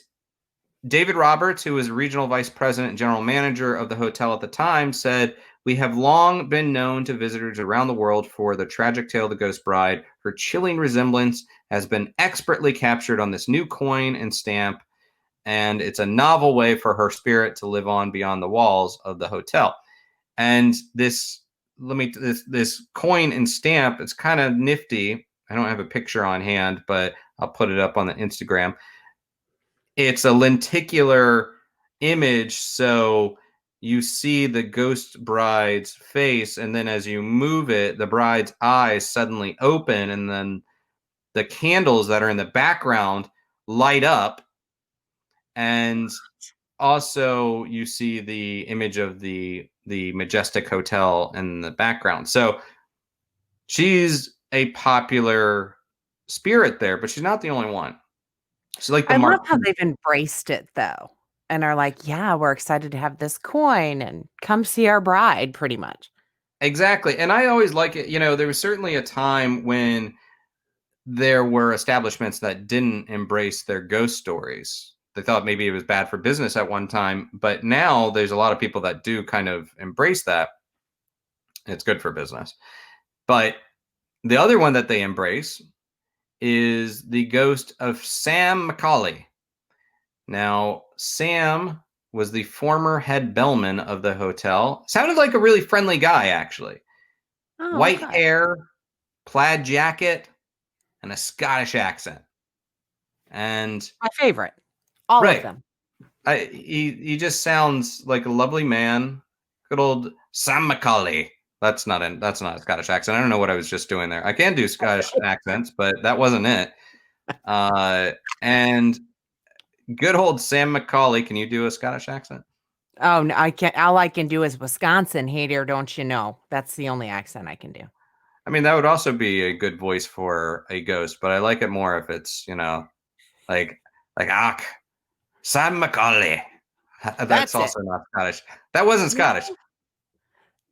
David Roberts, who was regional vice president and general manager of the hotel at the time, said, "We have long been known to visitors around the world for the tragic tale of the Ghost Bride. Her chilling resemblance has been expertly captured on this new coin and stamp, and it's a novel way for her spirit to live on beyond the walls of the hotel." And this coin and stamp, it's kind of nifty. I don't have a picture on hand, but I'll put it up on the Instagram. It's a lenticular image, so you see the ghost bride's face, and then as you move it, the bride's eyes suddenly open, and then the candles that are in the background light up, and also you see the image of the majestic hotel in the background. So she's a popular spirit there, but she's not the only one. She's like the I love mark. how they've embraced it though, and are like, "Yeah, we're excited to have this coin and come see our bride," pretty much. Exactly. And I always like it. There was certainly a time when there were establishments that didn't embrace their ghost stories. They thought maybe it was bad for business at one time, but now there's a lot of people that do kind of embrace that. It's good for business. But the other one that they embrace is the ghost of Sam McCauley. Now, Sam was the former head bellman of the hotel. Sounded like a really friendly guy, actually. Oh, White good. hair, plaid jacket, and a Scottish accent. And My favorite. All of right, them. he just sounds like a lovely man. Good old Sam McCauley. That's not a Scottish accent. I don't know what I was just doing there. I can do Scottish accents, but that wasn't it. And good old Sam McCauley. Can you do a Scottish accent? Oh, no, I can't. All I can do is Wisconsin. Hey there, don't you know? That's the only accent I can do. I mean, that would also be a good voice for a ghost, but I like it more if it's, like Ach, Sam McCauley. That's That's it. also not Scottish. That wasn't Scottish. No.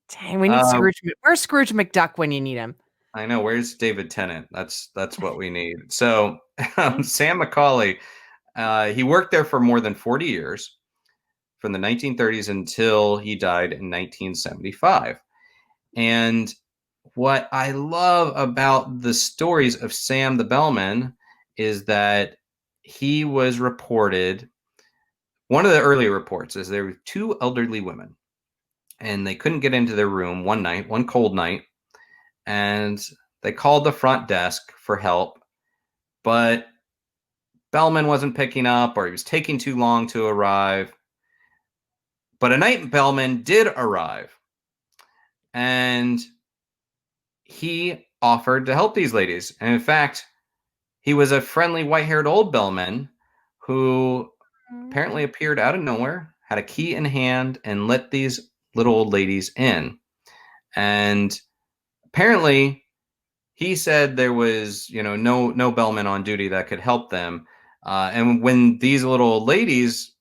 Dang, we need Um, Scrooge. Where's Scrooge McDuck when you need him? I know. Where's David Tennant? That's what we need. So Mhm. Sam McCauley, he worked there for more than 40 years, from the 1930s until he died in 1975. And what I love about the stories of Sam the Bellman is that he was reported. One of the earlier reports is there were two elderly women, and they couldn't get into their room one night, one cold night, and they called the front desk for help, but Bellman wasn't picking up, or he was taking too long to arrive. But a night Bellman did arrive, and he offered to help these ladies. And in fact, he was a friendly white-haired old bellman who apparently appeared out of nowhere, had a key in hand, and let these little old ladies in. And apparently, he said there was, no bellman on duty that could help them. And when these little ladies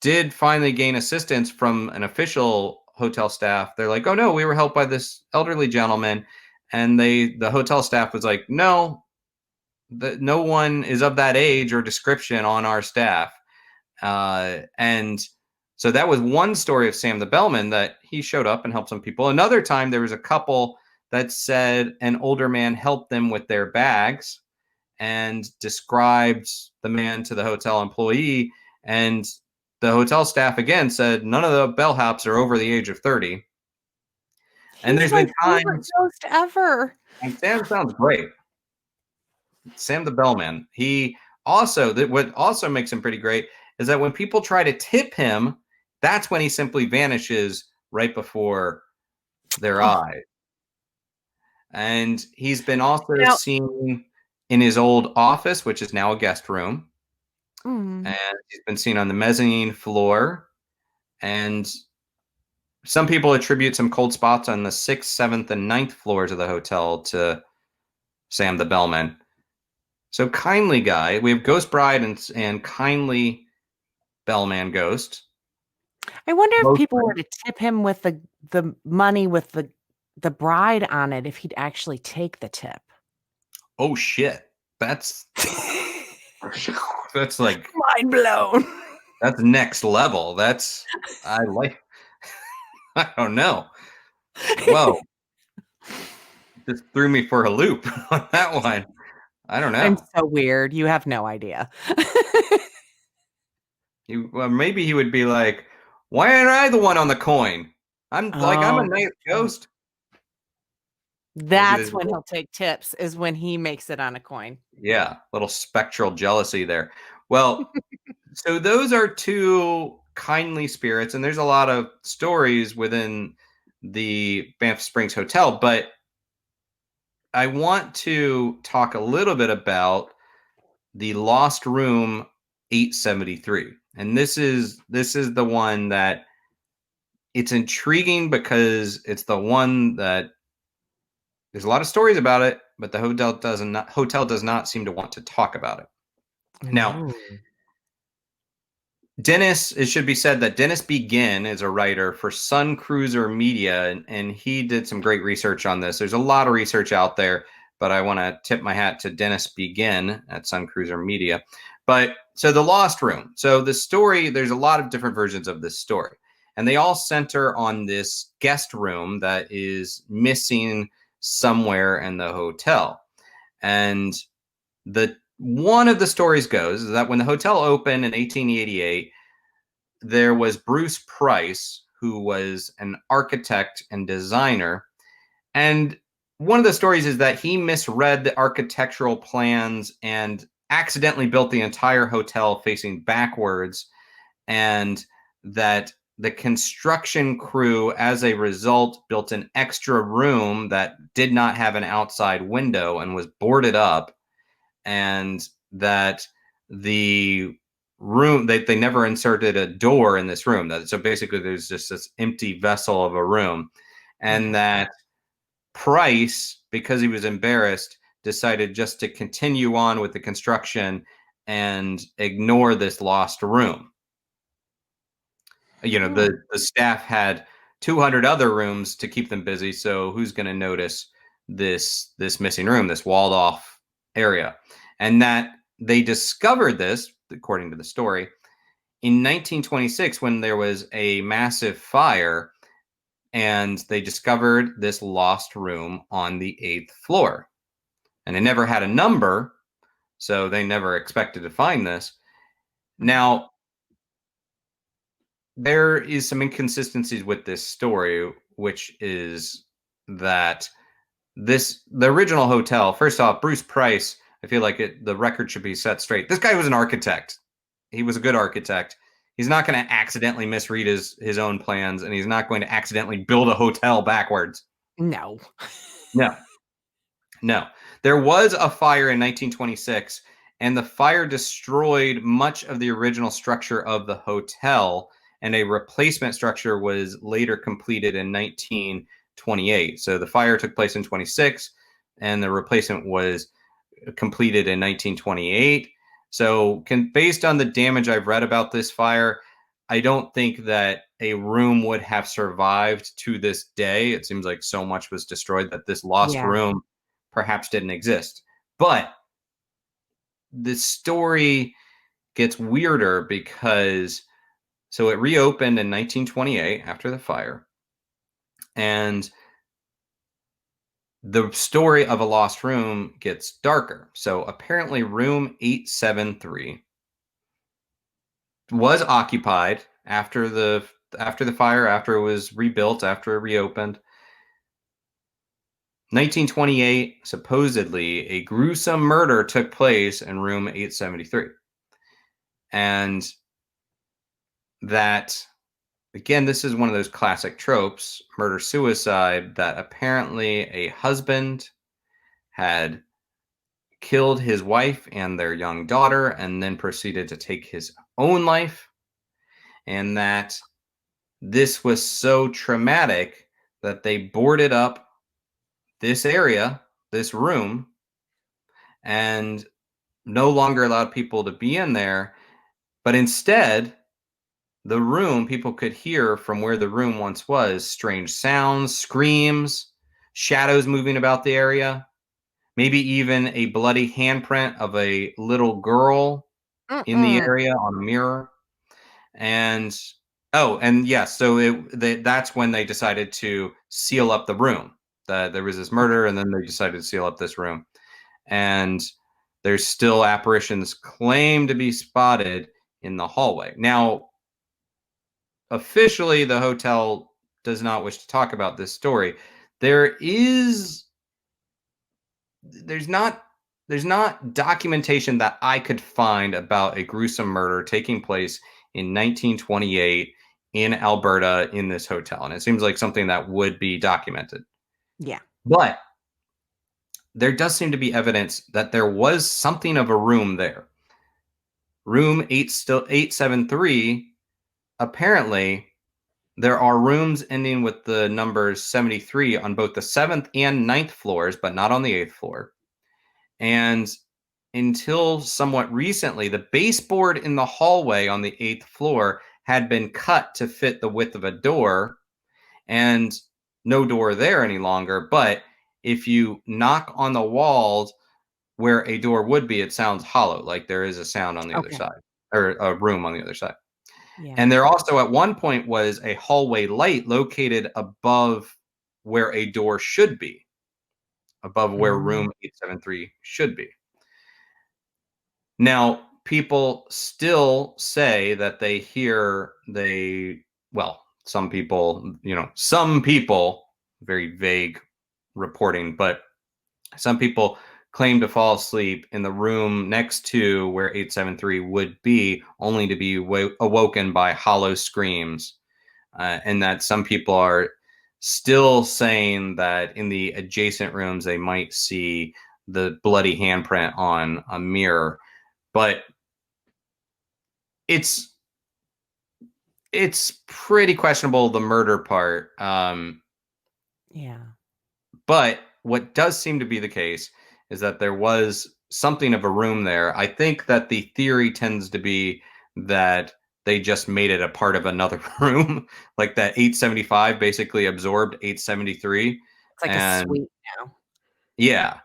did finally gain assistance from an official hotel staff, they're like, "Oh no, we were helped by this elderly gentleman." And the hotel staff was like, "No, no one is of that age or description on our staff." And so that was one story of Sam the Bellman, that he showed up and helped some people. Another time, there was a couple that said an older man helped them with their bags and described the man to the hotel employee. And the hotel staff again said none of the bellhops are over the age of 30. And He's there's my been favorite times, ghost ever. and Sam sounds great. Sam the Bellman. He also, what also makes him pretty great is that when people try to tip him, that's when he simply vanishes right before their Oh, eyes. And he's been also now, seen in his old office, which is now a guest room. mm, And he's been seen on the mezzanine floor. And some people attribute some cold spots on the sixth, seventh, and ninth floors of the hotel to Sam the Bellman. So kindly guy, we have Ghost Bride and kindly Bellman Ghost. I wonder if Both people were right. to tip him with the money with the bride on it, if he'd actually take the tip. Oh shit. That's that's like Mind blown. that's next level. That's I like I don't know. Whoa, just threw me for a loop on that one. I don't I'm know. so weird. You have no idea. Well, maybe he would be like, "Why aren't I the one on the coin? I'm a Oh, nice oh. ghost." Maybe there's That's a when little, he'll take tips, is when he makes it on a coin. yeah, little spectral jealousy there. Well, so those are two kindly spirits, and there's a lot of stories within the Banff Springs Hotel, but I want to talk a little bit about the Lost Room 873. And this is the one that it's intriguing because it's the one that there's a lot of stories about it, but the hotel does not seem to want to talk about it. Now, Ooh. It should be said that Dennis Begin is a writer for Sun Cruiser Media, and he did some great research on this. There's a lot of research out there, but I want to tip my hat to Dennis Begin at Sun Cruiser Media. But so the Lost Room. So the story, there's a lot of different versions of this story, and they all center on this guest room that is missing somewhere in the hotel. And the one of the stories goes is that when the hotel opened in 1888, there was Bruce Price, who was an architect and designer. And one of the stories is that he misread the architectural plans and accidentally built the entire hotel facing backwards, and that the construction crew, as a result, built an extra room that did not have an outside window and was boarded up, and that the room they never inserted a door in this room, that so basically there's just this empty vessel of a room, and Okay. that Price, because he was embarrassed, decided just to continue on with the construction and ignore this lost room. Hmm. The staff had 200 other rooms to keep them busy, so who's going to notice this missing room, this walled off area? And that they discovered this, according to the story, in 1926 when there was a massive fire, and they discovered this lost room on the 8th floor. And it never had a number, so they never expected to find this. Now, there is some inconsistencies with this story, which is that the original hotel, first off, Bruce Price, I feel like the record should be set straight. This guy was an architect. He was a good architect. He's not going to accidentally misread his own plans, and he's not going to accidentally build a hotel backwards. No. No, no. There was a fire in 1926, and the fire destroyed much of the original structure of the hotel, and a replacement structure was later completed in 1928. So the fire took place in 26, and the replacement was completed in 1928. So, based on the damage I've read about this fire, I don't think that a room would have survived to this day. It seems like so much was destroyed that this lost Yeah. room perhaps didn't exist. But the story gets weirder because so it reopened in 1928 after the fire, and the story of a lost room gets darker. So apparently, room 873 was occupied after the fire, after it was rebuilt, after it reopened. 1928, supposedly a gruesome murder took place in room 873. And that, again, this is one of those classic tropes, murder suicide, that apparently a husband had killed his wife and their young daughter and then proceeded to take his own life, and that this was so traumatic that they boarded up this area, this room, and no longer allowed people to be in there, but instead, the room, people could hear from where the room once was strange sounds, screams, shadows moving about the area, maybe even a bloody handprint of a little girl in the Mm-mm. area on a mirror. And oh, and yes, so that's when they decided to seal up the room. There was this Okay. murder, and then they decided to seal up this room. And there's still apparitions claimed to be spotted in the hallway. Now, officially, the hotel does not wish to talk about this story. There is there's not there's not documentation that I could find about a gruesome murder taking place in 1928 in Alberta in this hotel, and it seems like something that would be documented. Yeah. But there does seem to be evidence that there was something of a room there. Room 873, apparently there are rooms ending with the numbers 73 on both the 7th and ninth floors, but not on the 8th floor. And until somewhat recently, the baseboard in the hallway on the 8th floor had been cut to fit the width of a door, and no door there any longer. But if you knock on the walls where a door would be, it sounds hollow, like there is a sound on the other Okay. side, or a room on the other side. Yeah. And there also at one point was a hallway light located above where a door should be, above where Mm. room 873 should be. Now, people still say that well, some people, very vague reporting, but some people claim to fall asleep in the room next to where 873 would be, only to be awoken by hollow screams. And that some people are still saying that in the adjacent rooms they might see the bloody handprint on a mirror. But it's pretty questionable, the murder part. Yeah. But what does seem to be the case is that there was something of a room there. I think that the theory tends to be that they just made it a part of another room, like that 875 basically absorbed 873. It's like a And suite now. yeah,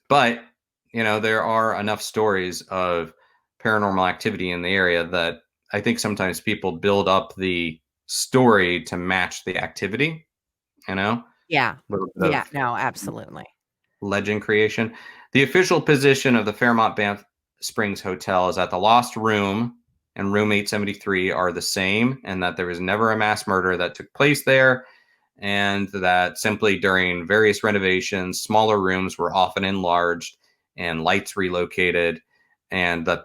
but there are enough stories of paranormal activity in the area that I think sometimes people build up the story to match the activity, you know, Yeah. a little bit Yeah. of No, absolutely. legend creation. The official position of the Fairmont Banff Springs Hotel is that the lost room and room 873 are the same, and that there was never a mass murder that took place there, and that simply during various renovations, smaller rooms were often enlarged and lights relocated, and that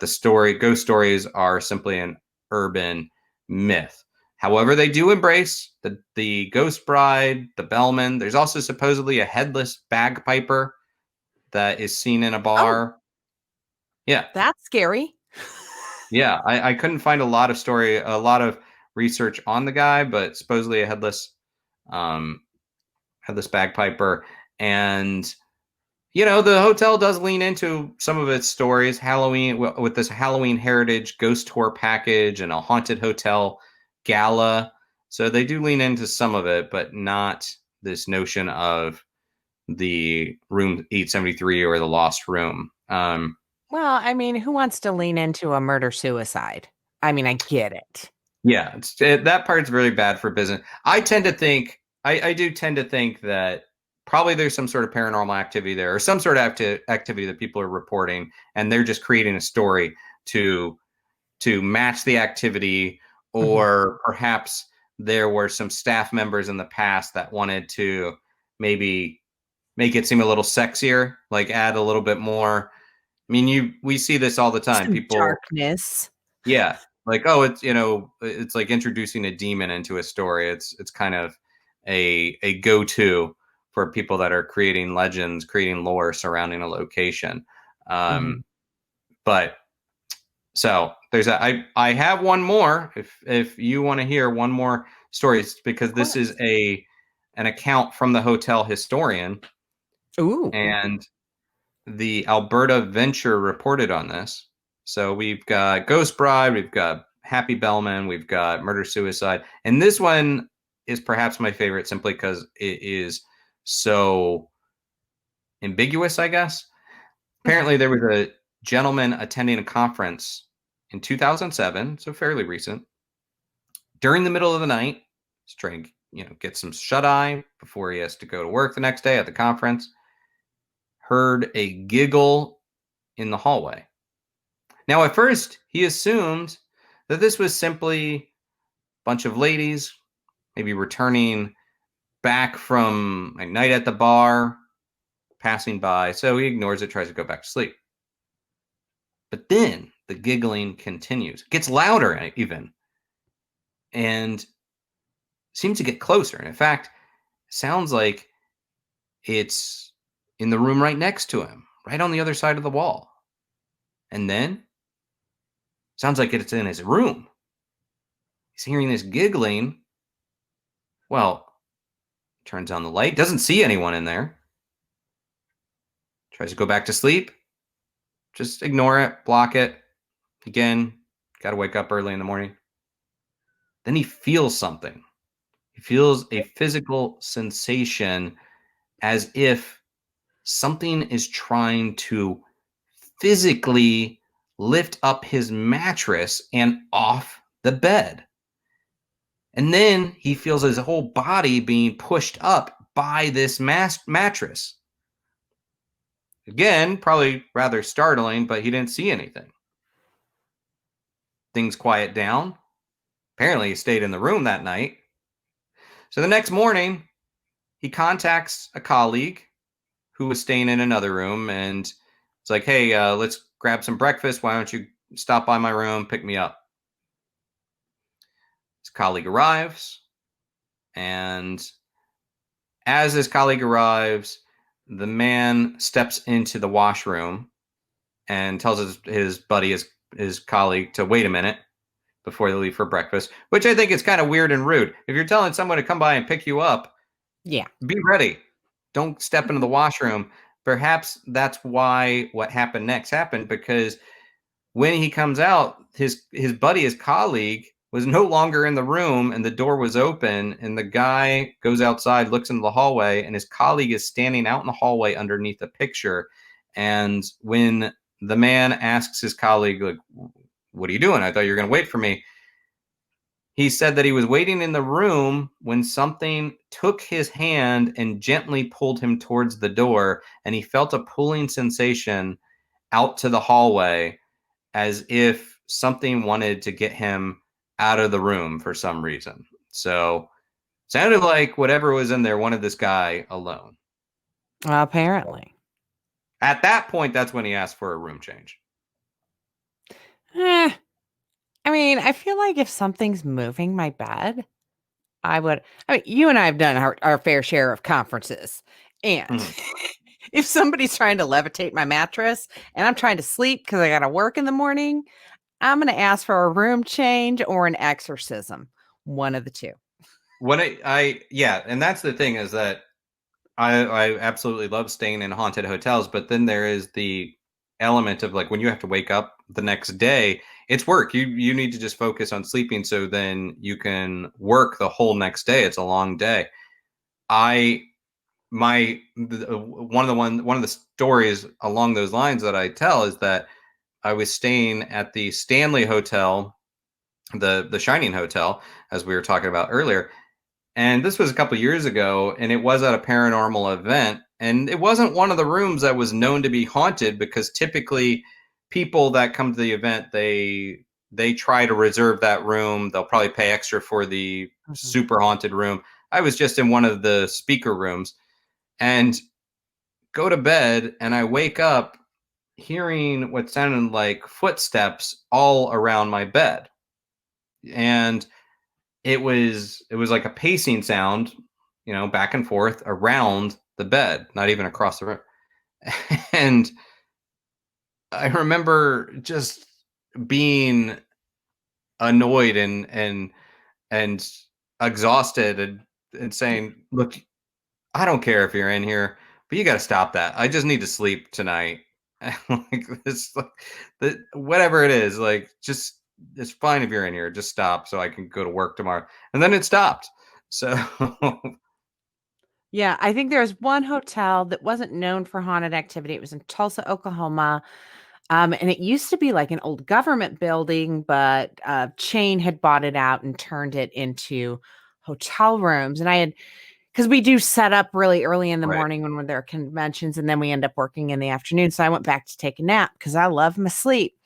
ghost stories are simply an urban myth. However, they do embrace the ghost bride, the bellman. There's also supposedly a headless bagpiper that is seen in a Oh, bar. Yeah, that's scary. yeah. I couldn't find a lot of research on the guy, but supposedly a um, headless bagpiper. And the hotel does lean into some of its stories. Halloween, with this Halloween Heritage Ghost Tour package and a haunted hotel gala. So they do lean into some of it, but not this notion of the room 873 or the lost room. Well, I mean, who wants to lean into a murder suicide? I mean, I get it. Yeah, that part's really bad for business. I do tend to think that probably there's some sort of paranormal activity there, or some sort of activity that people are reporting, and they're just creating a story to match the activity. Mhm. Or perhaps there were some staff members in the past that wanted to maybe make it seem a little sexier, like add a little bit more. I mean, we see this all the time. Some People, darkness. yeah, like, oh, it's like introducing a demon into a story. It's kind of a go-to for people that are creating legends, creating lore surrounding a location. Mhm. Um, but so I have one more if you want to hear one more story, because Of this is course. an account from the hotel historian. Ooh. And the Alberta Venture reported on this. So we've got Ghost Bride, we've got Happy Bellman, we've got Murder Suicide, and this one is perhaps my favorite simply because it is so ambiguous, I guess. Apparently, there was a gentleman attending a conference in 2007, so fairly recent. During the middle of the night, he's trying to get some shut eye before he has to go to work the next day at the conference. Heard a giggle in the hallway. Now, at first, he assumed that this was simply a bunch of ladies, maybe returning back from a night at the bar, passing by. So he ignores it, tries to go back to sleep. But then the giggling continues, gets louder even, and seems to get closer. And in fact, sounds like it's in the room right next to him, right on the other side of the wall. And then sounds like it's in his room. He's hearing this giggling. Well, turns on the light, doesn't see anyone in there. Tries to go back to sleep. Just ignore it, block it. Again, got to wake up early in the morning. Then he feels something. He feels a physical sensation as if something is trying to physically lift up his mattress and off the bed. And then he feels his whole body being pushed up by this mattress. Again, probably rather startling, but he didn't see anything. Things quiet down. Apparently, he stayed in the room that night. So the next morning, he contacts a colleague who was staying in another room, and it's like, hey, let's grab some breakfast. Why don't you stop by my room, pick me up? His colleague arrives, and as his colleague arrives, the man steps into the washroom and tells his buddy, his colleague, to wait a minute before they leave for breakfast, which I think is kind of weird and rude. If you're telling someone to come by and pick you up, Yeah. be ready. Don't step into the washroom. Perhaps that's why what happened next happened, because when he comes out, his buddy, his colleague, was no longer in the room, and the door was open, and the guy goes outside, looks into the hallway, and his colleague is standing out in the hallway underneath a picture. And when the man asks his colleague, like, what are you doing? I thought you were going to wait for me. He said that he was waiting in the room when something took his hand and gently pulled him towards the door, and he felt a pulling sensation out to the hallway as if something wanted to get him out of the room for some reason. So sounded like whatever was in there wanted this guy alone. Apparently. At that point, that's when he asked for a room change. Eh, I mean, I feel like if something's moving my bed, I mean, you and I have done our fair share of conferences. And if somebody's trying to levitate my mattress and I'm trying to sleep because I got to work in the morning, I'm going to ask for a room change or an exorcism. One of the two. Yeah, and that's the thing, is that I absolutely love staying in haunted hotels, but then there is the element of, like, when you have to wake up the next day, it's work. You need to just focus on sleeping, so then you can work the whole next day. It's a long day. One of the stories along those lines that I tell is that I was staying at the Stanley Hotel, the Shining Hotel, as we were talking about earlier. And this was a couple years ago, and it was at a paranormal event. And it wasn't one of the rooms that was known to be haunted, because typically people that come to the event, they try to reserve that room. They'll probably pay extra for the super haunted room. I was just in one of the speaker rooms and go to bed, and I wake up hearing what sounded like footsteps all around my bed. And it was like a pacing sound, back and forth around the bed, not even across the room. And I remember just being annoyed and exhausted, and saying, look, I don't care if you're in here, But you got to stop that. I just need to sleep tonight. Like this, like, whatever it is, like just it's fine if you're in here. Just stop so I can go to work tomorrow. And then it stopped. So Yeah, I think there was one hotel that wasn't known for haunted activity. It was in Tulsa, Oklahoma. And it used to be like an old government building, but chain had bought it out and turned it into hotel rooms. And I had, because we do set up really early in the right. morning when there are conventions, and then we end up working in the afternoon. So I went back to take a nap because I love my sleep.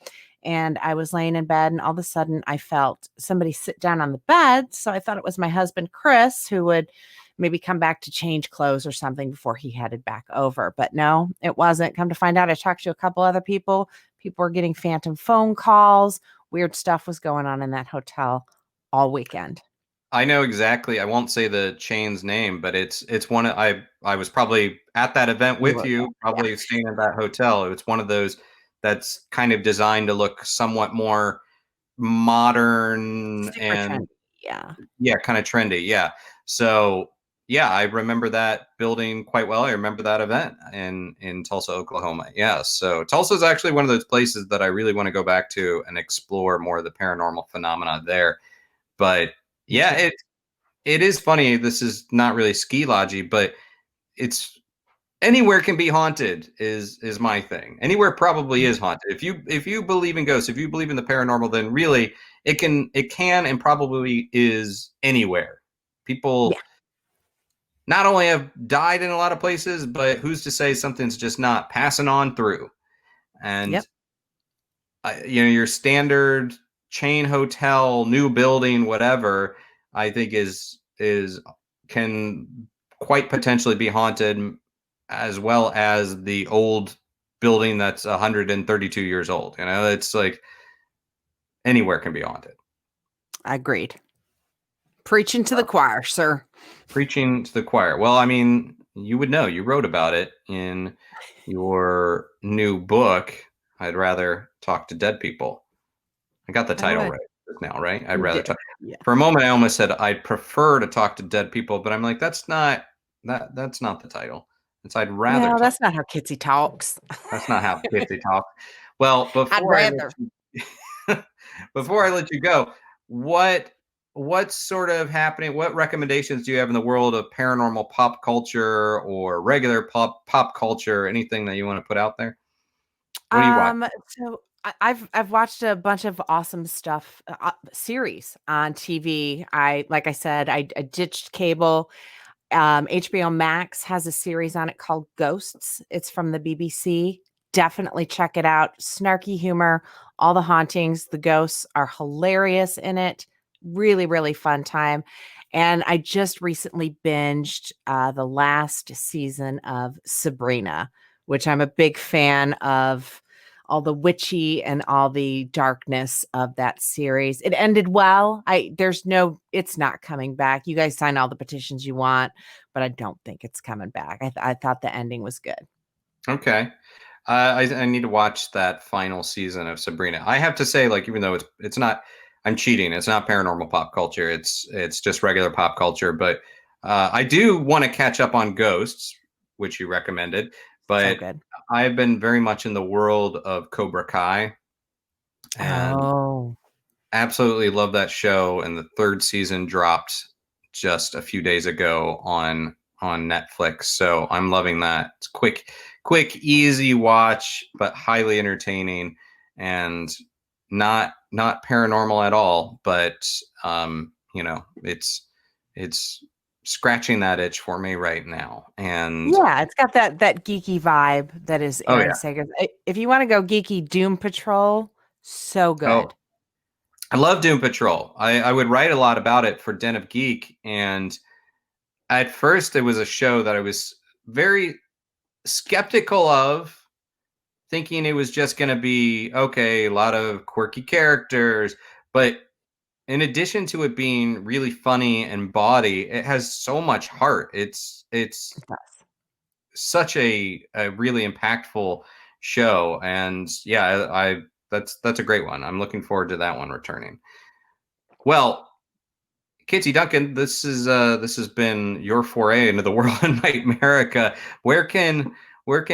And I was laying in bed, and all of a sudden I felt somebody sit down on the bed. So I thought it was my husband, Chris, who would maybe come back to change clothes or something before he headed back over. But no, it wasn't. Come to find out, I talked to a couple other people. People were getting phantom phone calls. Weird stuff was going on in that hotel all weekend. I know exactly. I won't say the chain's name, but it's one of I was probably at that event You with were you, there. Yeah. probably staying at that hotel. It's one of those that's kind of designed to look somewhat more modern Super and trendy. Yeah. yeah, kind of trendy. Yeah. So yeah, I remember that building quite well. I remember that event in Tulsa, Oklahoma. Yeah. So Tulsa is actually one of those places that I really want to go back to and explore more of the paranormal phenomena there. But Me yeah, too. it is funny. This is not really ski logy, but it's anywhere can be haunted is my thing. Anywhere probably is haunted. If you believe in ghosts, if you believe in the paranormal, then really it can and probably is anywhere. Yeah. People not only have died in a lot of places, but who's to say something's just not passing on through? And Yep. your standard chain hotel, new building, whatever, I think is can quite potentially be haunted, as well as the old building that's 132 years old. It's like anywhere can be haunted. Agreed. Preaching to the choir, sir. Preaching to the choir. Well, I mean, you would know. You wrote about it in your new book. I'd rather talk to dead people. I got the I title would. right now, right? I'd You rather did. talk. Yeah. For a moment, I almost said I'd prefer to talk to dead people, but I'm like, that's not the title. It's I'd rather Well, talk. that's not how Kitsie talks. That's not how kids talk. Well, I'd rather. before I let you go, what what's sort of happening? What recommendations do you have in the world of paranormal pop culture or regular pop culture? Anything that you want to put out there? What do you watch? So I've watched a bunch of awesome stuff, series on TV. Like I said, I ditched cable. HBO Max has a series on it called Ghosts. It's from the BBC. Definitely check it out. Snarky humor, all the hauntings, the ghosts are hilarious in it. Really, really fun time. And I just recently binged the last season of Sabrina, which I'm a big fan of all the witchy and all the darkness of that series. It ended well. It's not coming back. You guys sign all the petitions you want, but I don't think it's coming back. I thought the ending was good. Okay. I need to watch that final season of Sabrina. I have to say, like, even though it's not, I'm cheating. It's not paranormal pop culture. It's just regular pop culture. But I do want to catch up on Ghosts, which you recommended. So But good. I've been very much in the world of Cobra Kai and Oh, absolutely love that show. And the third season dropped just a few days ago on Netflix. So I'm loving that. It's quick, easy watch, but highly entertaining and not paranormal at all. But it's scratching that itch for me right now. And yeah, it's got that geeky vibe that is oh Aaron yeah, Sager. If you want to go geeky, Doom Patrol, so oh good. I love Doom Patrol. I would write a lot about it for Den of Geek, and at first it was a show that I was very skeptical of, thinking it was just going to be okay, a lot of quirky characters, but in addition to it being really funny and bawdy, it has so much heart. It's Yes. such a really impactful show, and yeah, that's a great one. I'm looking forward to that one returning. Well, Kitsie Duncan, this has been your foray into the world of NightMerica. Where can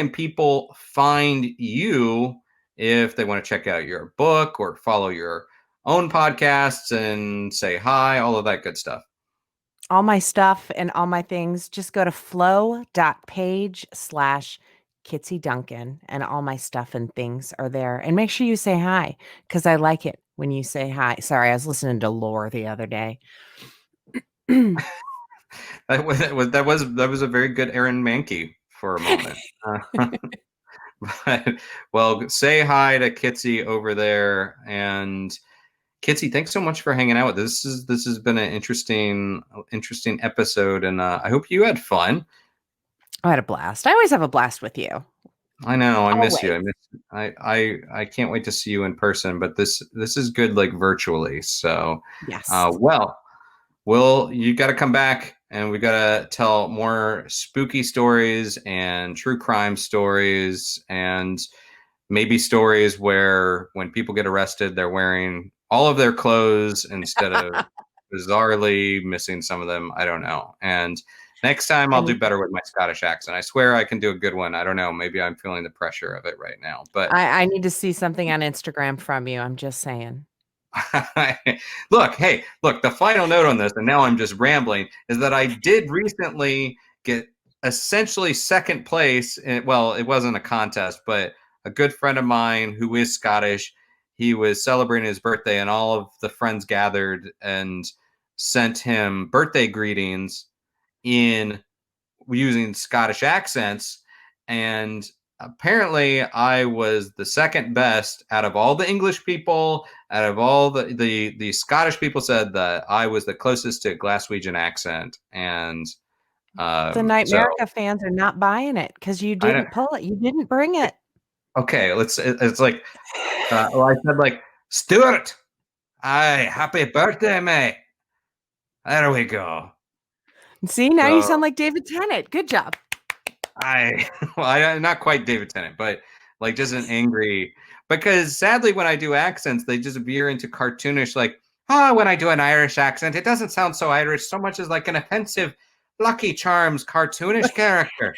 people find you if they want to check out your book or follow your own podcasts and say hi, all of that good stuff? All my stuff and all my things, just go to flow.page/Kitsie Duncan, and all my stuff and things are there. And make sure you say hi, because I like it when you say hi. Sorry, I was listening to Lore the other day. That was a very good Aaron Mankey for a moment. But, well, say hi to Kitsie over there. And Kitsie, thanks so much for hanging out. This has been an interesting episode, and I hope you had fun. I had a blast. I always have a blast with you. I know, I miss you. Always. I can't wait to see you in person, but this is good, like, virtually. So, Yes. well, you got to come back, and we got to tell more spooky stories and true crime stories, and maybe stories where when people get arrested, they're wearing all of their clothes instead of bizarrely missing some of them. I don't know. And next time I'll do And better with my Scottish accent. I swear I can do a good one. I don't know. Maybe I'm feeling the pressure of it right now. But I need to see something on Instagram from you. I'm just saying. look, the final note on this, and now I'm just rambling, is that I did recently get essentially second place. Well, it wasn't a contest, but a good friend of mine who is Scottish, he was celebrating his birthday, and all of the friends gathered and sent him birthday greetings in using Scottish accents. And apparently I was the second best out of all the English people. Out of all the Scottish people said that I was the closest to a Glaswegian accent. And The so NightMerica fans are not buying it because you I don't, didn't pull it. You didn't bring it. okay, it's like, well, I said, like, Stuart, aye, happy birthday, mate. There we go. See, now you So sound like David Tennant. Good job. I'm not quite David Tennant, but like just an angry, because sadly when I do accents, they just veer into cartoonish, like, when I do an Irish accent, it doesn't sound so Irish so much as like an offensive Lucky Charms cartoonish character.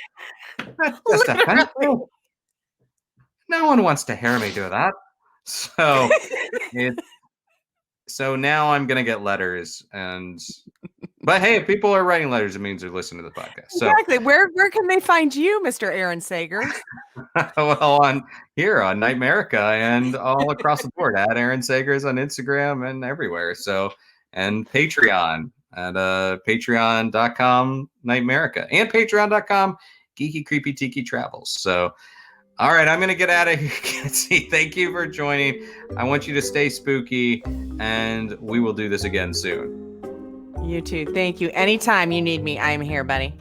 That's just offensive. Literally. No one wants to hear me do that. So it so now I'm gonna get letters, but hey, if people are writing letters, it means they're listening to the podcast. So Exactly. Where can they find you, Mr. Aaron Sagers? well, on here on NightMerica and all across the board at Aaron Sagers on Instagram and everywhere. So, and Patreon at patreon.com NightMerica and patreon.com Geeky Creepy Tiki Travels. So, all right, I'm going to get out of here. Kitsie, thank you for joining. I want you to stay spooky, and we will do this again soon. You too. Thank you. Anytime you need me, I'm here, buddy.